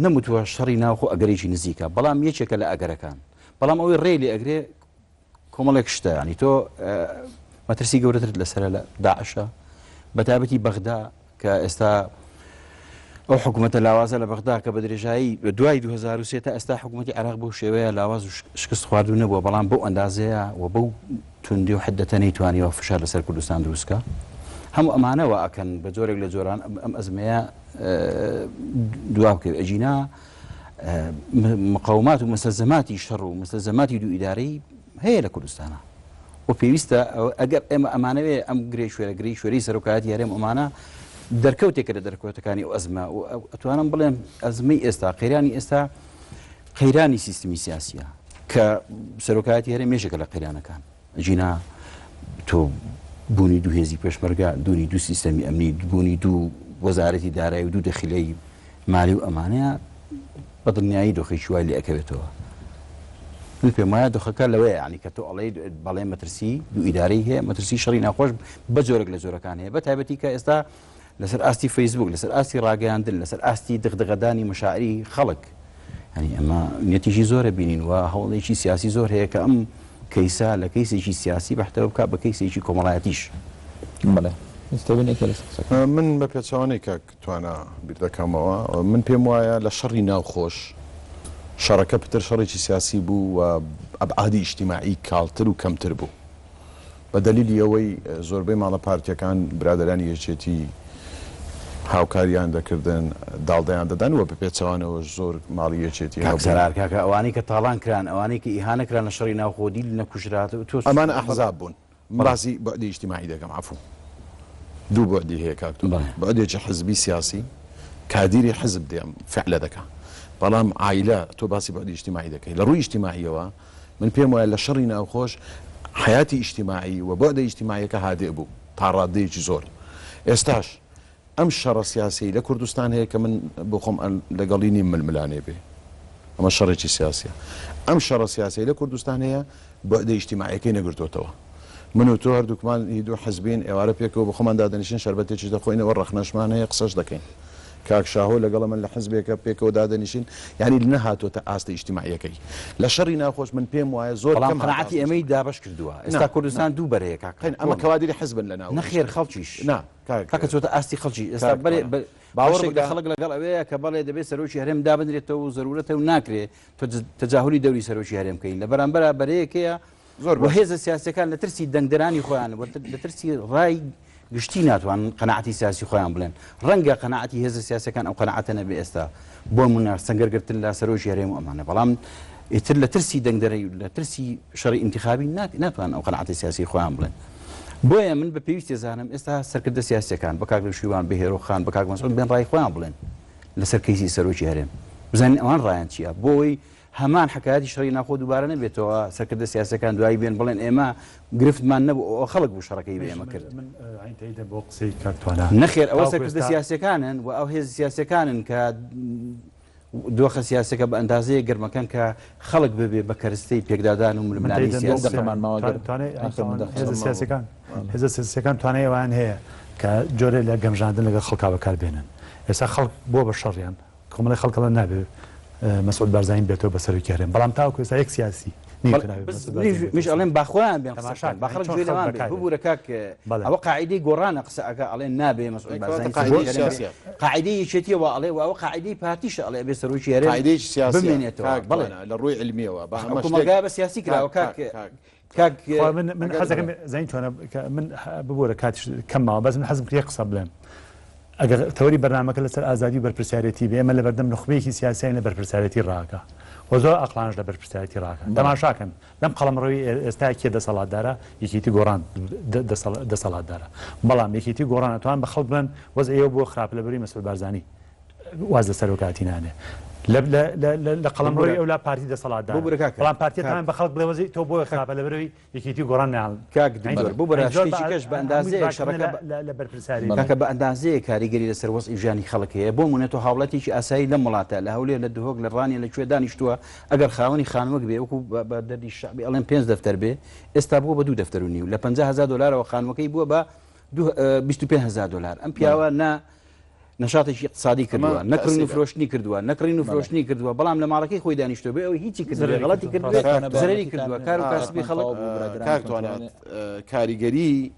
نەموتووە شەڕی ناوخۆ ئەگەرێکی نزیکە بەڵام یەکێکە لە ئەگەرەکان بەڵام ئەوەی ڕێ لێ ئەگرێ کۆمەڵێک شتە ینی تۆ مەترسی گەورەتر لەسەر لە داعشە بەتابەتی بەغدا کە ئێستا ئەو حکوومەتە لاوازە لە بەغدا کە بە درێژایی دوای 2023 تا ئێستا حکوومەتی عێراق بۆ شێوەیە لاواز و شکست خواردو نەبووە بەڵام بەو ئەندازەیە و بەو توندی و حدەتە نەیتوانیەوە فشار لەسەر کوردستان دروستکە هەموو ئەمانەوە ئەکەن بە جۆرێک لە جۆران ئەم ئەزمەیە دوا بکەوێت ئەجینا مقاومات و مەسەلزەماتی شەڕ و مەسەلزەماتی دوو ئیدارەی هەیە لە کوردستانە و پێویستە ئەگەر ئێمە ئەمانەوێ ئەم گرێ شوێرە گری شوێری سەرۆکایەتی هەرێم ئەمانە دەرکەوتێکە لە دەرکەوتەکانی ئەو ئەزمە و ئەتوانم بڵێم ئەزمەی ئێستا قەیرانی ئێستا قەیرانی سیستمی سیاسیە کە سەرۆکایەتی هەرێم مێژێکە لە قەیرانەکان ژینا تۆ بوونی دوو هێزی پێشمەرگە دوونی دوو سیستەمی ئەمنی بوونی دوو وەزارەتی دارایی و دوو دەخیلەی مالی و ئەمانەیە بەدڵنیایی دۆخی شوای لێ ئەکەوێتەوە من پێم وایە دۆخەکە لەوەیە ینی کە تۆ بەڵێ مەترسی دوو ئیدارەی هەیە مەترسی شەڕی ناخۆش بە جۆرێک لە جۆرەکان هەیە بە تایبەتی کە ئێستا لەسەر ئاستی فەیسبوک لەسەر ئاستی ڕاگەیاندن لەسەر ئاستی دغدغەدانی مشاعری خەڵک ینی ئەمە نێتیژی زۆرە بینین و هەوڵێکی سیاسی زۆر هەیە کە ئەم کەیسا لە کەیسێکی سیاسی بەحتەوە بکات بە کەیسێکی کۆمەڵایەتیش بەڵێ من بە پێچوانەی کە توانە بیر دەکەمەوە من پێم وایە لە شەڕی ناوخۆش شەڕەکە پتر شەڕێکی سیاسی بوو و ئەبعادی ئیجتیماعی کاڵتر و کەمتر بوو بە دەلیلی ئەوەی زۆربەی ماڵە پارتیەکان برادەرانی یەکێتی هاوکاریان دەکردن داڵدەیان دەدەن و بە پێچەوانەوە زۆر ماڵی یەکێتی کاکە ئەوانەی کە تاڵان کران ئەوانەی کە ئیهانەکران لە شەڕی ناوخۆدی نەکوژرات و تۆ ئەمانە ئەحزاب بوون بازی بەعدی ئیجتیماعی دەکەم عفو دوو بەعدی هەیە کاکتۆ بەعدێکی حزبی سیاسی کادیری حزب دێم فعلە دەکە بەڵام عایلە تۆ باسی بەعدی ئیجتیماعی دەکەی لە ڕووی ئیجتیماعیەوە من پێم وایە لە شەڕی ناوخۆش حیاتی ئیجتیماعی و بەعدە ئیجتیماعیەکە هادێ بوو تا ڕادەیەکی زۆر ئێستاش ئەم شەڕە سیاسی لە کوردستان هەیە کە من بۆ خۆم لەگەڵی نیم ململانێ بێ ئەمە شەڕێکی سیاسیە ئەم شەڕە سیاسی لە کوردستان هەیە بەعدە ئیجتیماعیەکەی نەگرتوتەوە من و تۆ هەردووکمان هیدوو حەزبین ئێوارە پێکەوە بە خۆمان دادەنیشین شەربەتێکی دەخۆینەوە ڕەخنەشمان هەیە قسەش دەکەین کاک شاهۆ لەگەڵ من لە حزبێکە پێکەوە دادەنیشین یعنی نەهاتۆتە ئاستی ئیجتیماعیەکەی لە شەڕی ناخۆش من پێم وایە زۆر بەڵام قەناعەتی ئەمەی دابش کردووە ئێستا کوردستان دوو بەرەیە کاکە ئەمە کەوادری حزبن لەناو نەخێر خەڵکیش کاکە چۆتە ئاستی خەڵکی ئێستا باوەڕ خەڵک لەگەڵ ئەوەیە کە بەڵێ دەبێت سەرۆکی هەرێم دابدرێتەوە و زەرورەتە و ناکرێت تەجاهولی دەوری سەرۆکی هەرێم بکەین لە بەرامبەر بەرەیەکەیە زۆر بە هێزە سیاسەکان لە ترسی دەنگدەرانی خۆیان لە ترسی ڕای گشتی ناتوان قەناعەتی سیاسی خۆیان بڵێن ڕەنگە قەناعەتی هێزە سیاسەکان ئەو قەناعەتە نەبێ ئێستا بۆ منە سەنگەرگرتن لە سەرۆکی هەرێم و ئەمانە بەڵام ئیتر لە ترسی دەنگدەرەی لە ترسی شەڕی ئینتیخابی ناتوان ئەو قەناعەتی سیاسی خۆیان بڵێن بۆیە من بە پێویستی زانم ئێستا سەرکردە سیاسەکان بە کاک شیوان بەهێرۆخان بە کاک مەسعود بێن ڕای خۆیان بڵێن لەسەر کەیسی سەرۆکی هەرێم بزانین ئەوان ڕایان چییە بۆی هەمان حکایەتی شەڕی ناخۆ دووبارە نەبێتەوە سەرکردە سیاسەکان دوایی بێن بڵێن ئێمە گرفتمان نەبوو خەڵک بوو شەڕەکەی بە ئێمە کرد بۆ قسەی کاکتوانە نەخێر ئەوە سەرکردە سیاسەکانن و ئەو هێز سیاسەکانن کە دۆخە سیاسەکە بە ئەندازەیە گەرمەکان کە خەڵک ببێ بە کەرستەی پێکدادان و ململانی سیاسەکان هێزە سیاسەکان توانایەوەیان هەیە کە جۆرە لە گەمژاندن لەگەڵ خەڵکا بەکاربێنن ئێستا خەڵک بۆ بە شەڕیان کۆمەڵی خەڵکەڵە نابێت مەسعود بارزانین بێتەوە بە سەرۆکی هەرێم بەڵام تاوەکو ئێستا یەک سیاسی مش ئەڵێن باخۆیان بێن باخڕ گوێ لەوان بێ ببوورە کاک ئەوە قاعدەی گۆڕانە قسەکە ئەڵێن نابێ مەسئول بازرگانی قاعدەی یەکێتیەوە ئەڵێ ئەوە قاعدەی پارتیشە ئەڵێ بێ سەرۆکی هەرێم قاعدەی سیاسی بمێنێتەوە بەڵێ لە ڕووی علمیەوە حکومەتگا بە سیاسی کراوە کاک من حەزەکەم زین چۆنە من ببوورە کاتیش کەمەوە بەس من حەزم کرێ قسە بڵێم ئەگەر تەوەری بەرنامەکە لەسەر ئازادی و بەرپرسیارەتی بێ ئێمە لە بەردەم نخبەیەکی سیاسیین لە بەرپرسیارەتی ڕاکە و زۆر ئەقلانش لە بەرپرسیارەتی ڕاکە تەماشاکەن لەم قەڵەمڕەوەی ئێستا کێ دەسەڵاتدارە یەکێتی گۆڕان دەسەڵاتدارە بەڵام یەکێتی گۆڕان ئەتوان بە خەڵک بڵێن وەز ئێوە بۆ خراپ لەبەری مەسئول بارزانی واز لەسەر وکاتی نانێ لە قەڵەمڕۆی ئەو لا پارتی دەسەڵاتدار بەڵام پارتیەتان بە خەڵک بڵێ تۆ بۆ خراپە لەبەرەوەی یەکێتی گۆڕان ناڵ کاک بۆ بە ئەندازەیە شەڕەکە لە بەرپرسیاری کاکە بە ئەندازەیە کاریگەری لەسەر وەزعی ژیانی خەڵکەیە بۆ مونێتەوە هاوڵاتێکی ئاسایی لە وڵاتە لە هەولێر لە دهۆک لە ڕانی لەکوێ دانیشتووە ئەگەر خاوەنی خانوەک بێ وەکو بە دەردی شعبی ئەڵێن 5 دەفتەر بێ ئێستا بووە بە 2 دەفتەر و نیو لە 50,000 دلارەوە خانوەکەی بووە بە 25,000 دلار ئەم پیاوە نشاطێکی اقتصادی کردووە نەکردن و فرۆشتنی کردووە نەکڕین و فرۆشتنی کردووە بەڵام لە ماڵەکەی خۆی دانیشتۆ بێ ئەوەی هیچی کردووە غەڵەتی کردووە زەرری کردووە کار و کاسبی خەڵک کاکتوانات کاریگەری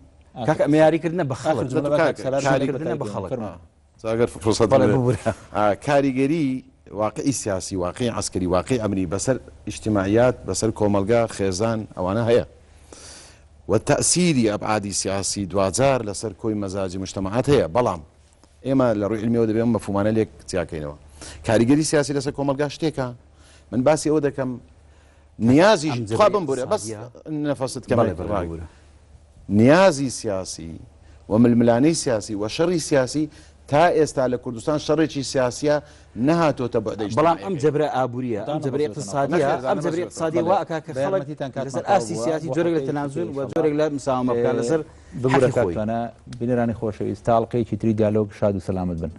کاک معیاریکردنە بە خەڵک کاریکردنە بە خەڵک ئەگەر فرصت کاریگەری واقعی سیاسی واقعی عسکری واقعی ئەمنی بەسەر اجتماعیات بەسەر کۆمەلگا خێزان ئەوانە هەیە وتەئسیری ئەبعادی سیاسی دوجار لەسەر کۆی مەزاجی مجتمعات هەیە بەڵام ئێمە لە ڕووی علمیەوە دەبێت مەفهومانە لێک چیاکەینەوە کاریگەری سیاسی لەسەر کۆمەلگا شتێکە من باسی ئەوە دەکەم نیازی خوا بمبورە بەس نەفەست کەمە نیازی سیاسی و ململانەی سیاسی و شەڕی سیاسی تا ئێستا لە کوردستان شەڕێکی سیاسیە نەهاتۆتە بەعدەی بەڵام ئەم جەبرە ئابووریە ئەم جەبرە اقتصادیە ئەم جەبرە اقتصادی وا ئەکا کە خەڵک لەسەر ئاسی سیاسی جۆرێک لە تەنازل و جۆرێک لە مساومەکە لەسەر ببوورە کاتوانە بینەرانی خۆشەویست تاڵقەیەکی تری دیالۆگ شاد و سەلامت بن.